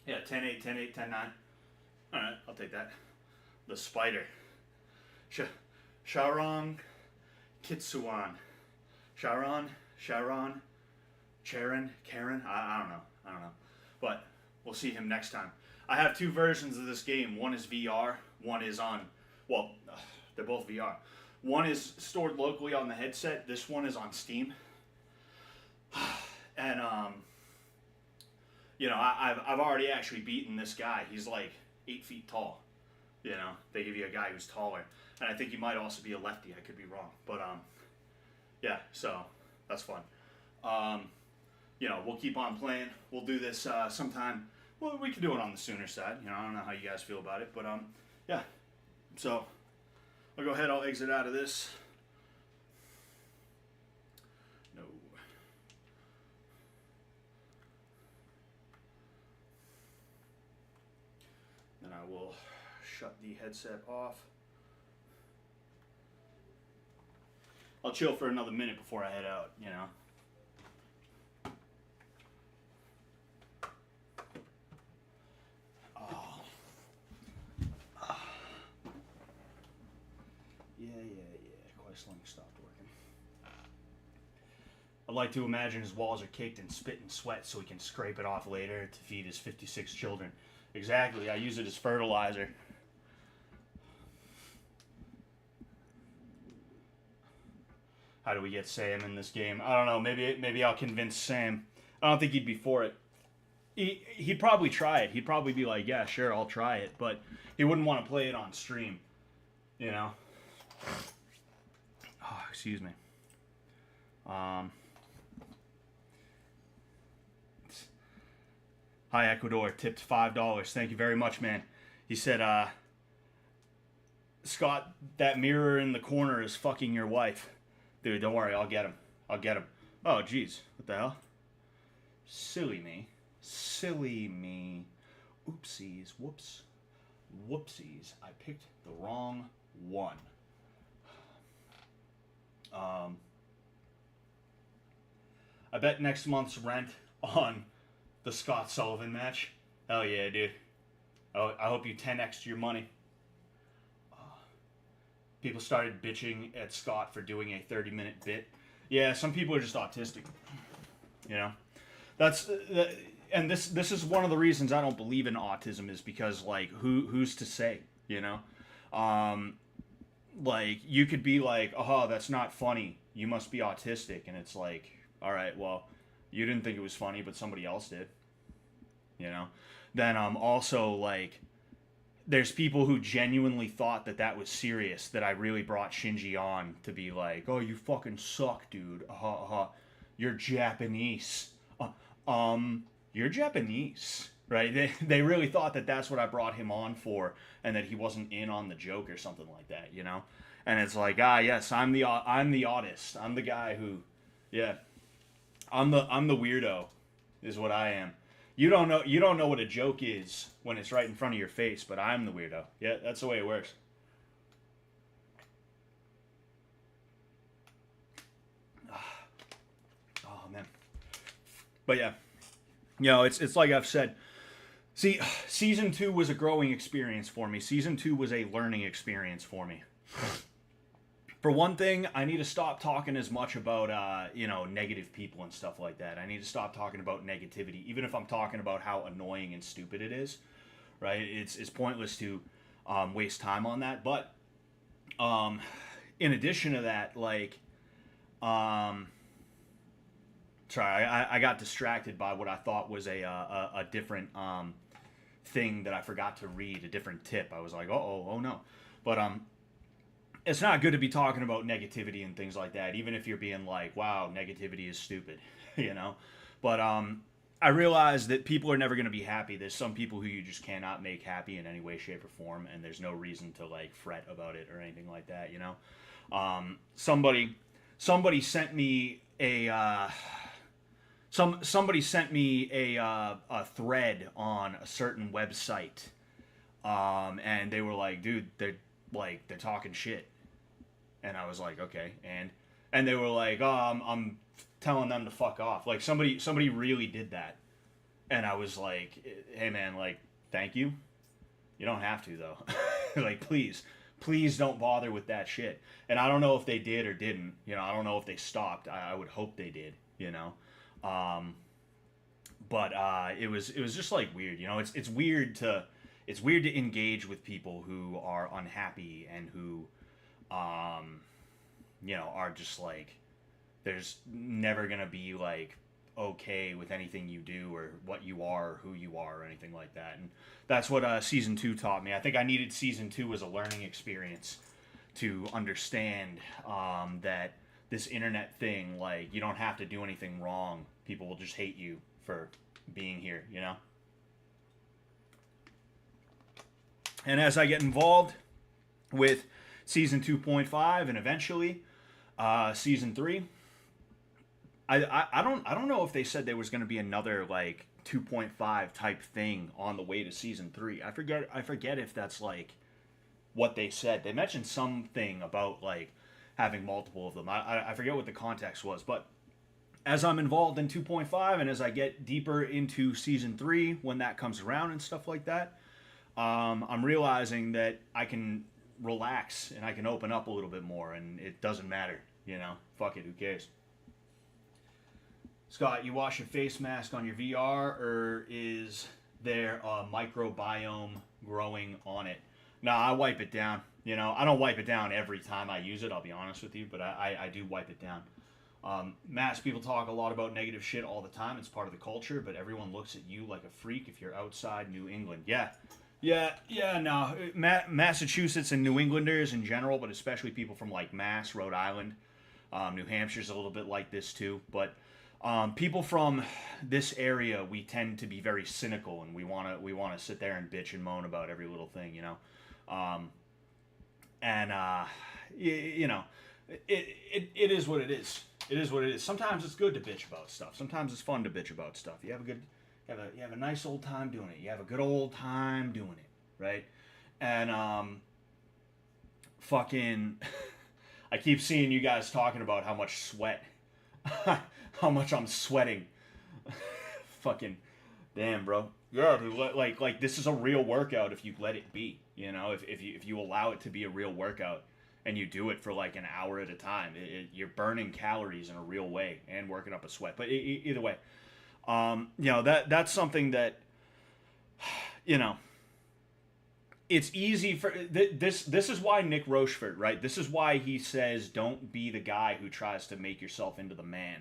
Yeah, 10-8, 10-8, 10-9. All right, I'll take that. The spider. Sharon Kitsuan. Sharon, Karen. I don't know. I don't know. But we'll see him next time. I have two versions of this game. One is VR. One is on. Well, they're both VR. One is stored locally on the headset. This one is on Steam. And I've already actually beaten this guy. He's like 8 feet tall. You know, they give you a guy who's taller, and I think he might also be a lefty. I could be wrong, but yeah. So that's fun. We'll keep on playing. We'll do this sometime. Well, we can do it on the sooner side. I don't know how you guys feel about it, but yeah. So I'll go ahead. I'll exit out of this. No. Then I will shut the headset off. I'll chill for another minute before I head out, Oh. Yeah. Questlink stopped working. I'd like to imagine his walls are caked in spit and sweat so he can scrape it off later to feed his 56 children. Exactly, I use it as fertilizer. How do we get Sam in this game? I don't know. Maybe I'll convince Sam. I don't think he'd be for it. He'd probably try it. He'd probably be like, yeah, sure, I'll try it. But he wouldn't want to play it on stream. Oh, excuse me. Hi, Ecuador. Tipped $5. Thank you very much, man. He said, Scott, that mirror in the corner is fucking your wife. Dude, don't worry, I'll get him. Oh, jeez. What the hell? Silly me. Oopsies. Whoopsies. I picked the wrong one. I bet next month's rent on the Scott Sullivan match. Hell yeah, dude. Oh, I hope you 10x'd your money. People started bitching at Scott for doing a 30-minute bit. Yeah, some people are just autistic. And this is one of the reasons I don't believe in autism is because like who's to say, like you could be like, oh, that's not funny. You must be autistic, and it's like, all right, well, you didn't think it was funny, but somebody else did. Then also like. There's people who genuinely thought that was serious, that I really brought Shinji on to be like, oh, you fucking suck, dude. You're Japanese. You're Japanese, right? They really thought that that's what I brought him on for, and that he wasn't in on the joke or something like that, And it's like, yes, I'm the autist. I'm the guy who, yeah, I'm the weirdo, is what I am. You don't know what a joke is when it's right in front of your face, but I'm the weirdo. Yeah, that's the way it works. Oh man. But yeah. It's like I've said. See, season 2 was a growing experience for me. Season 2 was a learning experience for me. For one thing, I need to stop talking as much about, negative people and stuff like that. I need to stop talking about negativity, even if I'm talking about how annoying and stupid it is, right? It's pointless to waste time on that. But in addition to that, like, sorry, I got distracted by what I thought was a different thing that I forgot to read, a different tip. I was like, oh no. But it's not good to be talking about negativity and things like that, even if you're being like, wow, negativity is stupid, But I realize that people are never going to be happy. There's some people who you just cannot make happy in any way, shape, or form, and there's no reason to like fret about it or anything like that, Somebody sent me a somebody sent me a thread on a certain website, and they were like, dude, they're talking shit. And I was like, okay, and they were like, oh, I'm telling them to fuck off. Like somebody really did that, And I was like, hey man, like, thank you. You don't have to though. Like, please don't bother with that shit. And I don't know if they did or didn't. You know, I don't know if they stopped. I would hope they did. You know, um, but it was just like weird. You know, it's weird to engage with people who are unhappy and who um, are just like there's never gonna be like okay with anything you do or what you are or who you are or anything like that. And that's what season two taught me. I think I needed season two as a learning experience to understand that this internet thing, like, you don't have to do anything wrong. People will just hate you for being here, you know? And as I get involved with season 2.5 and eventually season 3, I don't know if they said there was going to be another like 2.5 type thing on the way to season 3. I forget if that's like what they said. They mentioned something about like having multiple of them. I forget what the context was, but as I'm involved in 2.5 and as I get deeper into season 3 when that comes around and stuff like that, I'm realizing that I can relax and I can open up a little bit more and it doesn't matter, you know? Fuck it, who cares? Scott, you wash your face mask on your VR, or is there a microbiome growing on it? Nah, I wipe it down. You know, I don't wipe it down every time I use it, I'll be honest with you, but I do wipe it down. Mass people talk a lot about negative shit all the time. It's part of the culture, but everyone looks at you like a freak if you're outside New England. Yeah, no. Massachusetts and New Englanders in general, but especially people from like Mass, Rhode Island, New Hampshire's a little bit like this too, but people from this area, we tend to be very cynical, and we wanna sit there and bitch and moan about every little thing, you know. Um, and you know, it is what it is. It is what it is. Sometimes it's good to bitch about stuff. Sometimes it's fun to bitch about stuff. You have a nice old time doing it. You have a good old time doing it, right? And fucking, I keep seeing you guys talking about how much sweat, how much I'm sweating. Fucking, damn, bro. Yeah, dude, like this is a real workout if you let it be. You know, if you allow it to be a real workout and you do it for like an hour at a time, you're burning calories in a real way and working up a sweat. But either way, that's something that, you know, it's easy for this is why Nick Rochefort, right? This is why he says don't be the guy who tries to make yourself into the man.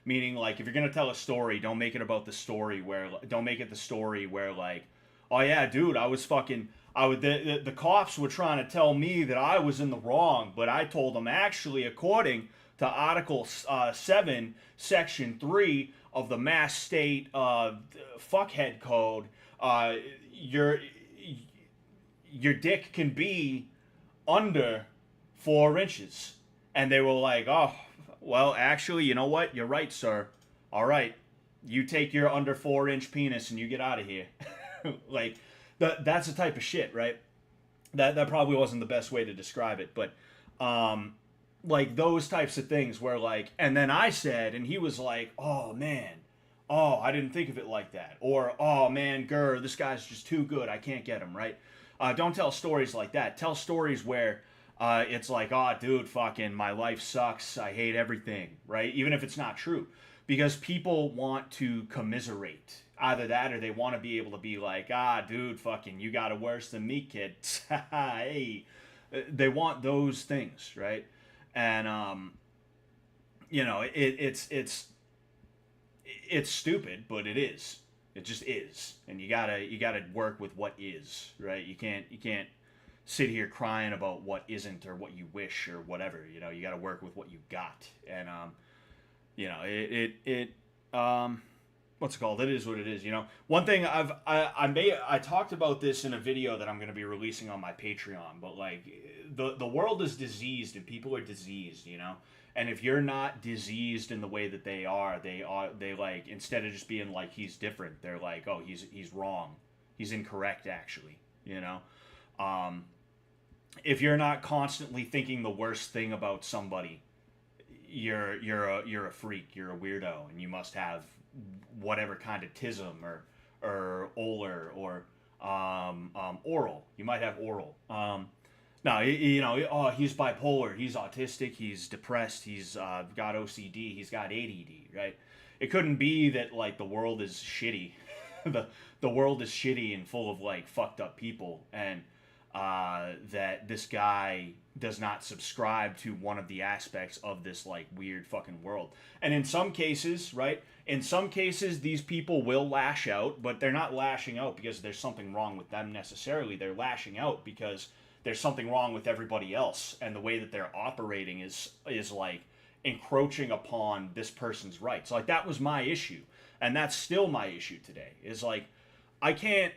Meaning, like, if you're gonna tell a story, don't make it about the story where don't make it the story where like, oh yeah, dude, the cops were trying to tell me that I was in the wrong, but I told them actually, according to Article 7, Section 3 of the Mass State Fuckhead Code, your dick can be under 4 inches. And they were like, oh, well, actually, you know what? You're right, sir. All right. You take your under 4-inch penis and you get out of here. Like, that's the type of shit, right? That probably wasn't the best way to describe it, but like those types of things where like, and then I said, and he was like, oh man, oh, I didn't think of it like that. Or, oh man, grr, this guy's just too good, I can't get him, right? Don't tell stories like that. Tell stories where it's like, oh, dude, fucking, my life sucks, I hate everything, right? Even if it's not true. Because people want to commiserate. Either that or they want to be able to be like, ah, dude, fucking, you got it worse than me, kid. Hey. They want those things, right? And, it's stupid, but it is. It just is. And you gotta work with what is, right? You can't sit here crying about what isn't or what you wish or whatever, you know. You gotta work with what you got. And, what's it called? It is what it is, you know. One thing I talked about this in a video that I'm going to be releasing on my Patreon, but like the world is diseased and people are diseased, you know. And if you're not diseased in the way that they like, instead of just being like he's different, they're like, oh, he's wrong, he's incorrect, actually, you know. If you're not constantly thinking the worst thing about somebody, you're a freak, you're a weirdo, and you must have whatever kind of tism or or Oler or Oral. You might have Oral. No, you know, oh, he's bipolar, he's autistic, he's depressed, he's got OCD, he's got ADD, right? It couldn't be that like the world is shitty, the world is shitty and full of like fucked up people, and that this guy does not subscribe to one of the aspects of this like weird fucking world. And in some cases, right? In some cases, these people will lash out, but they're not lashing out because there's something wrong with them necessarily. They're lashing out because there's something wrong with everybody else, and the way that they're operating is like encroaching upon this person's rights. Like that was my issue, and that's still my issue today. Is like I can't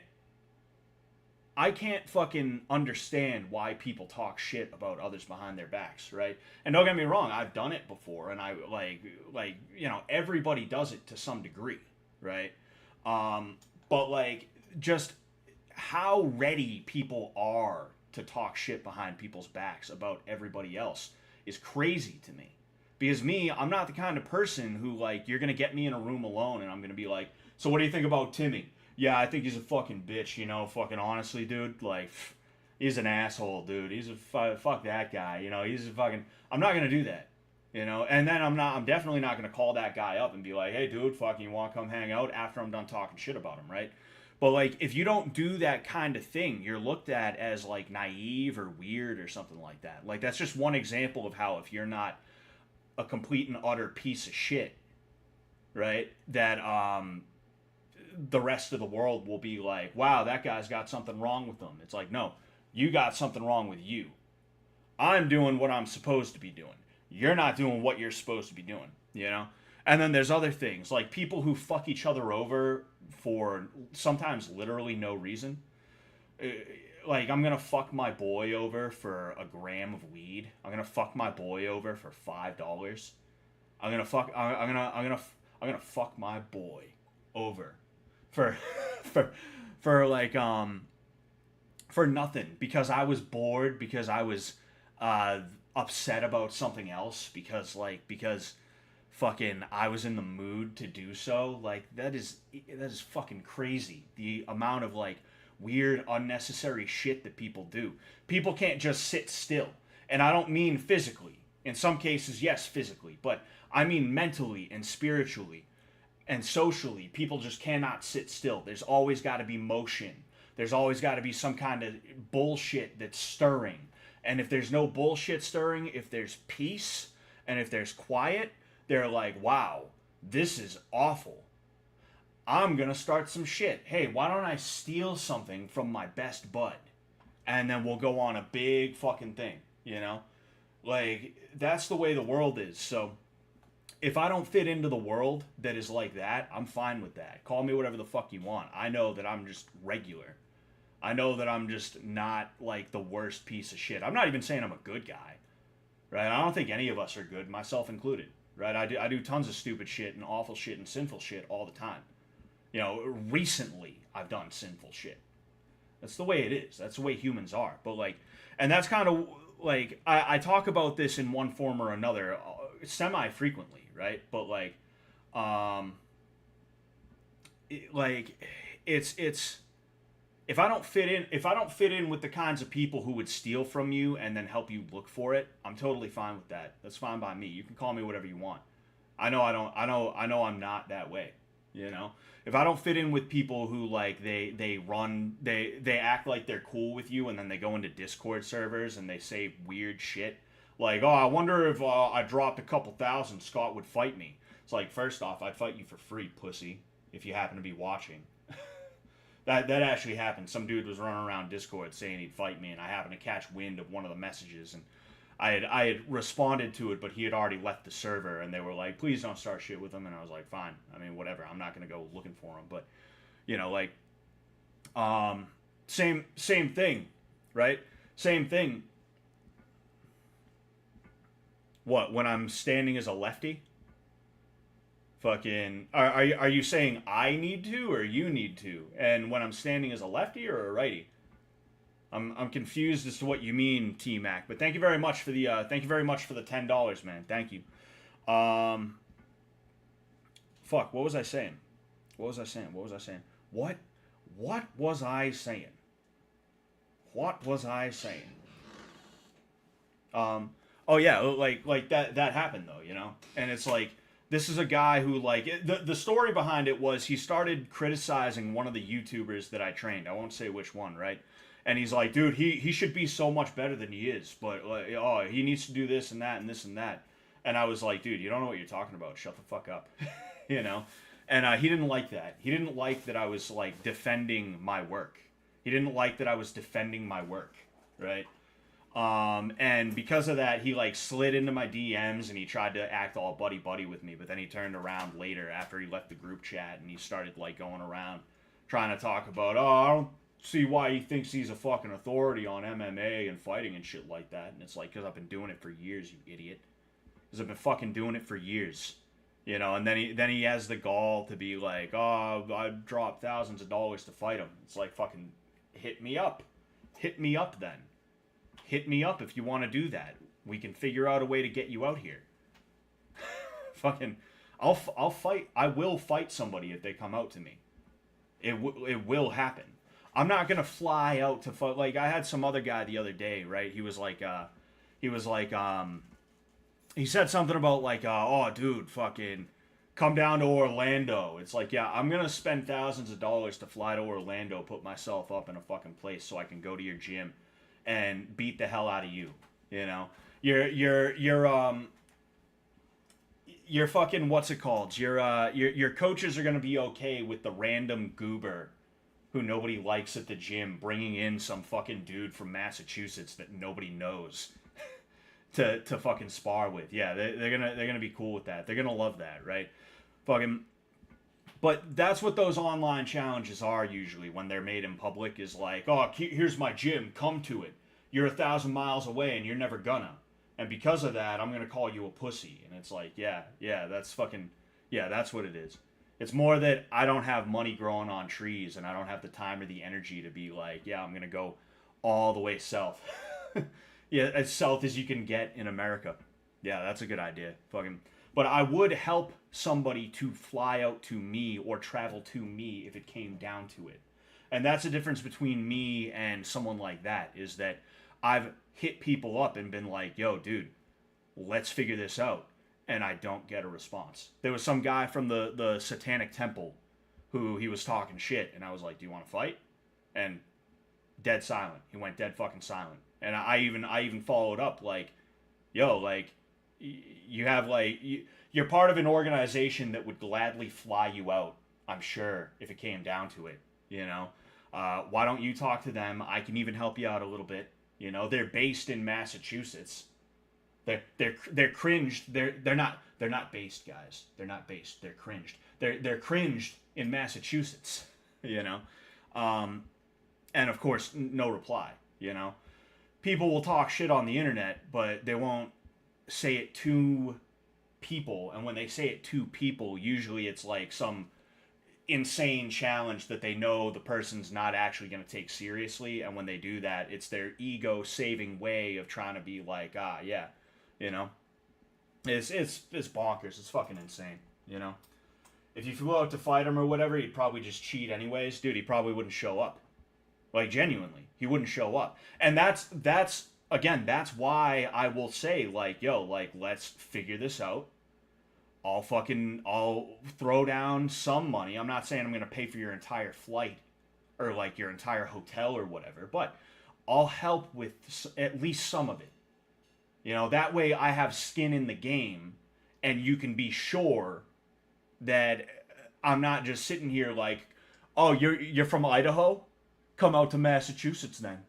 fucking understand why people talk shit about others behind their backs, right? And don't get me wrong, I've done it before, and I like you know, everybody does it to some degree, right? But like just how ready people are to talk shit behind people's backs about everybody else is crazy to me. Because me, I'm not the kind of person who like you're gonna get me in a room alone and I'm gonna be like, so what do you think about Timmy? Yeah, I think he's a fucking bitch, you know, fucking honestly, dude, like, he's an asshole, dude. He's a fuck that guy, you know, he's a fucking, I'm not gonna do that, you know, and then I'm definitely not gonna call that guy up and be like, hey, dude, fucking, you wanna come hang out after I'm done talking shit about him, right? But like, if you don't do that kind of thing, you're looked at as like naive or weird or something like that. Like, that's just one example of how if you're not a complete and utter piece of shit, right, that the rest of the world will be like, wow, that guy's got something wrong with him. It's like, no, you got something wrong with you. I'm doing what I'm supposed to be doing. You're not doing what you're supposed to be doing, you know? And then there's other things, like people who fuck each other over for sometimes literally no reason. Like, I'm gonna fuck my boy over for a gram of weed. I'm gonna fuck my boy over for $5. I'm gonna fuck my boy over for for like for nothing, because I was bored, because I was upset about something else, because fucking I was in the mood to do so. Like that is fucking crazy, the amount of like weird unnecessary shit that people do. People can't just sit still, and I don't mean physically. In some cases, yes, physically, but I mean mentally and spiritually and socially. People just cannot sit still. There's always got to be motion. There's always got to be some kind of bullshit that's stirring. And if there's no bullshit stirring, if there's peace and if there's quiet, they're like, wow, this is awful. I'm going to start some shit. Hey, why don't I steal something from my best bud? And then we'll go on a big fucking thing, you know? Like, that's the way the world is. So if I don't fit into the world that is like that, I'm fine with that. Call me whatever the fuck you want. I know that I'm just regular. I know that I'm just not like the worst piece of shit. I'm not even saying I'm a good guy, right? I don't think any of us are good, myself included, right? I do tons of stupid shit and awful shit and sinful shit all the time. You know, recently I've done sinful shit. That's the way it is. That's the way humans are. But like, and that's kind of like, I talk about this in one form or another semi-frequently, right? But like, it's if I don't fit in with the kinds of people who would steal from you and then help you look for it, I'm totally fine with that. That's fine by me. You can call me whatever you want. I know I'm not that way, you know? If I don't fit in with people who like they act like they're cool with you and then they go into Discord servers and they say weird shit like, oh, I wonder if I dropped a couple thousand, Scott would fight me. It's like, first off, I'd fight you for free, pussy, if you happen to be watching. That actually happened. Some dude was running around Discord saying he'd fight me, and I happened to catch wind of one of the messages, and I had responded to it, but he had already left the server, and they were like, please don't start shit with him, and I was like, fine. I mean, whatever. I'm not going to go looking for him, but, you know, like, same thing, right? Same thing. What, when I'm standing as a lefty? Fucking, are you saying I need to or you need to? And when I'm standing as a lefty or a righty? I'm confused as to what you mean, T Mac. But thank you very much for the $10, man. Thank you. Fuck, what was I saying? What was I saying? What was I saying? Oh yeah, like that happened though, you know. And it's like this is a guy who the story behind it was he started criticizing one of the YouTubers that I trained. I won't say which one, right? And he's like, dude, he should be so much better than he is, but like, oh, he needs to do this and that and this and that. And I was like, dude, you don't know what you're talking about. Shut the fuck up, you know. And he didn't like that. He didn't like that I was like defending my work. He didn't like that I was defending my work, right? And because of that, he like slid into my DMs and he tried to act all buddy buddy with me. But then he turned around later after he left the group chat and he started like going around trying to talk about, oh, I don't see why he thinks he's a fucking authority on MMA and fighting and shit like that. And it's like, because I've been doing it for years, you idiot. Because I've been fucking doing it for years. You know, and then he has the gall to be like, oh, I dropped thousands of dollars to fight him. It's like, fucking hit me up. Hit me up then. Hit me up if you want to do that. We can figure out a way to get you out here. Fucking, I'll fight. I will fight somebody if they come out to me. It will happen. I'm not gonna fly out to fight. Like I had some other guy the other day, right? He was like, he said something about like, oh, dude, fucking come down to Orlando. It's like, yeah, I'm gonna spend thousands of dollars to fly to Orlando, put myself up in a fucking place so I can go to your gym and beat the hell out of you. You know, your fucking what's it called? Your coaches are gonna be okay with the random goober who nobody likes at the gym bringing in some fucking dude from Massachusetts that nobody knows to fucking spar with. Yeah, they're gonna be cool with that. They're gonna love that, right? Fucking. But that's what those online challenges are usually when they're made in public. Is like, oh, here's my gym, come to it. You're 1,000 miles away and you're never gonna. And because of that, I'm gonna call you a pussy. And it's like, yeah, that's fucking, yeah, that's what it is. It's more that I don't have money growing on trees and I don't have the time or the energy to be like, yeah, I'm gonna go all the way south. Yeah, as south as you can get in America. Yeah, that's a good idea. Fucking. But I would help somebody to fly out to me or travel to me if it came down to it. And that's the difference between me and someone like that, is that I've hit people up and been like, yo, dude, let's figure this out. And I don't get a response. There was some guy from the Satanic Temple who he was talking shit. And I was like, do you want to fight? And dead silent. He went dead fucking silent. And I even followed up like, yo, like, you have like, you're part of an organization that would gladly fly you out, I'm sure, if it came down to it, you know? Why don't you talk to them? I can even help you out a little bit. You know, they're based in Massachusetts. They're cringed. They're not based, guys. They're not based. They're cringed. They're cringed in Massachusetts, you know? And of course, no reply, you know? People will talk shit on the internet, but they won't say it to people. And when they say it to people, usually it's like some insane challenge that they know the person's not actually going to take seriously. And when they do that, it's their ego saving way of trying to be like, yeah, you know, it's bonkers. It's fucking insane, you know? If you flew out to fight him or whatever, he'd probably just cheat anyways. Dude, he probably wouldn't show up. Like, genuinely, he wouldn't show up. And that's why I will say, like, yo, like, let's figure this out. I'll throw down some money. I'm not saying I'm going to pay for your entire flight or, like, your entire hotel or whatever, but I'll help with at least some of it. You know, that way I have skin in the game and you can be sure that I'm not just sitting here like, oh, you're from Idaho? Come out to Massachusetts then.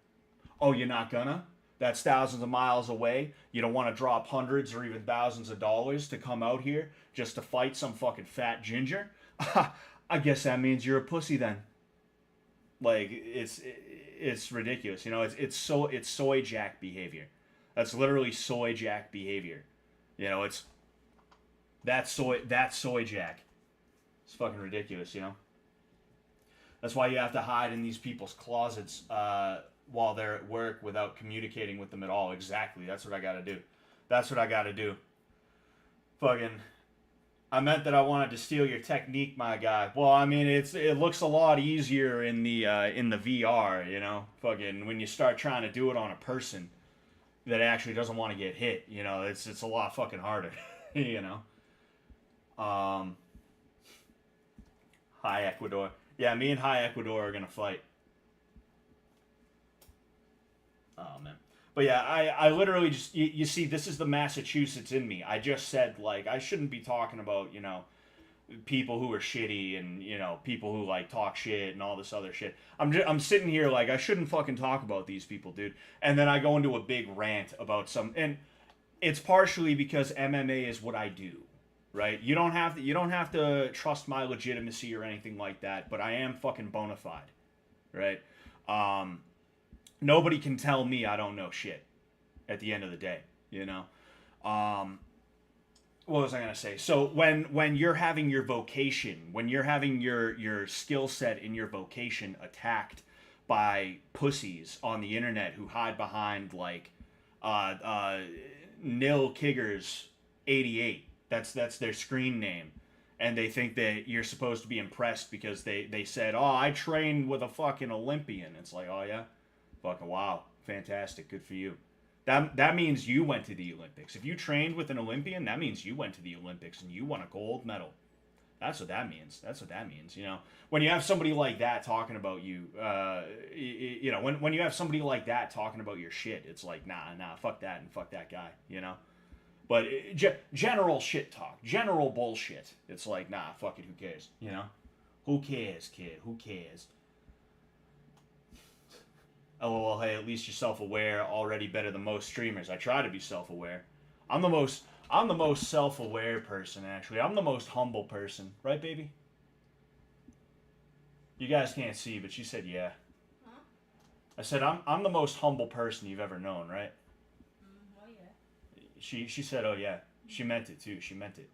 Oh, you're not gonna? That's thousands of miles away. You don't want to drop hundreds or even thousands of dollars to come out here just to fight some fucking fat ginger? I guess that means you're a pussy then. Like, it's ridiculous. You know, it's soy jack behavior. That's literally soy jack behavior. You know, that's soy jack. It's fucking ridiculous, you know? That's why you have to hide in these people's closets while they're at work without communicating with them at all. Exactly. That's what I gotta do. Fucking. I meant that I wanted to steal your technique, my guy. Well, I mean, it looks a lot easier in the VR, you know, fucking when you start trying to do it on a person that actually doesn't want to get hit, you know, it's a lot fucking harder, you know. Um, Hi Ecuador. Yeah, me and Hi Ecuador are gonna fight. Oh man. But yeah, I literally just you see, this is the Massachusetts in me. I just said like I shouldn't be talking about, you know, people who are shitty and, you know, people who like talk shit and all this other shit. I'm sitting here like I shouldn't fucking talk about these people, dude. And then I go into a big rant about some, and it's partially because MMA is what I do, right? You don't have to trust my legitimacy or anything like that, but I am fucking bona fide, right? Um, Nobody can tell me I don't know shit at the end of the day, you know. Um, what was I gonna say? So when you're having your vocation, when you're having your skill set in your vocation attacked by pussies on the internet who hide behind like uh, uh, Nil Kiggers 88. That's their screen name, and they think that you're supposed to be impressed because they said, "Oh, I trained with a fucking Olympian." It's like, "Oh yeah, fucking wow, fantastic, good for you." That means you went to the Olympics. If you trained with an Olympian, that means you went to the Olympics and you won a gold medal. That's what that means. That's what that means. You know, when you have somebody like that talking about you, you know, when you have somebody like that talking about your shit, it's like, nah, fuck that and fuck that guy. You know. But general shit talk, general bullshit. It's like, nah, fuck it. Who cares? You know. Who cares, kid? Who cares? Oh well, hey, at least you're self-aware. Already better than most streamers. I try to be self-aware. I'm the most. I'm the most self-aware person. Actually, I'm the most humble person. Right, baby? You guys can't see, but she said yeah.
Huh?
I said I'm the most humble person you've ever known. Right?
Oh yeah.
She said oh yeah. She meant it too. She meant it.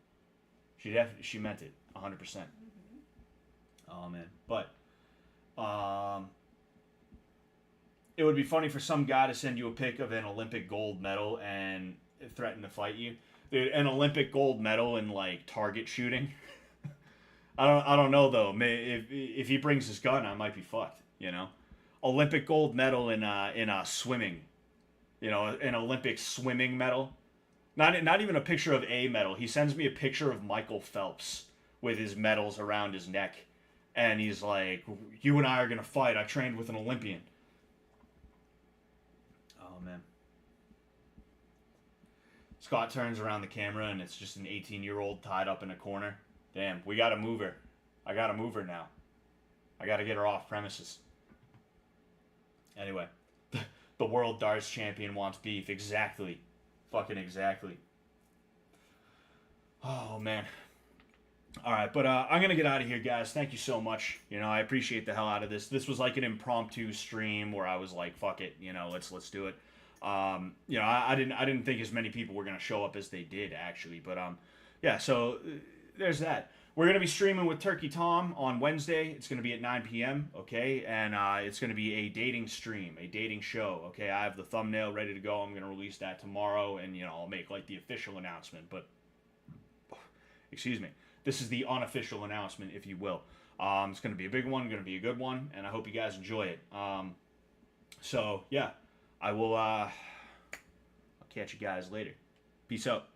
She meant it 100%. Oh man, but um, it would be funny for some guy to send you a pic of an Olympic gold medal and threaten to fight you. Dude, an Olympic gold medal in like target shooting. I don't know though. If he brings his gun, I might be fucked. You know, Olympic gold medal in swimming. You know, an Olympic swimming medal. Not even a picture of a medal. He sends me a picture of Michael Phelps with his medals around his neck, and he's like, "You and I are gonna fight. I trained with an Olympian." Oh man. Scott turns around the camera and it's just an 18-year-old tied up in a corner. Damn, we gotta move her. I gotta move her now. I gotta get her off premises. Anyway, the world darts champion wants beef. Exactly. Fucking exactly. Oh man. All right, but I'm gonna get out of here, guys. Thank you so much. You know, I appreciate the hell out of this. This was like an impromptu stream where I was like, "Fuck it," you know, let's do it. You know, I didn't think as many people were gonna show up as they did actually, but yeah. So there's that. We're gonna be streaming with Turkey Tom on Wednesday. It's gonna be at 9 p.m. Okay, and it's gonna be a dating stream, a dating show. Okay, I have the thumbnail ready to go. I'm gonna release that tomorrow, and you know, I'll make like the official announcement. But excuse me. This is the unofficial announcement, if you will. It's going to be a big one, going to be a good one, and I hope you guys enjoy it. So, yeah, I will I'll catch you guys later. Peace out.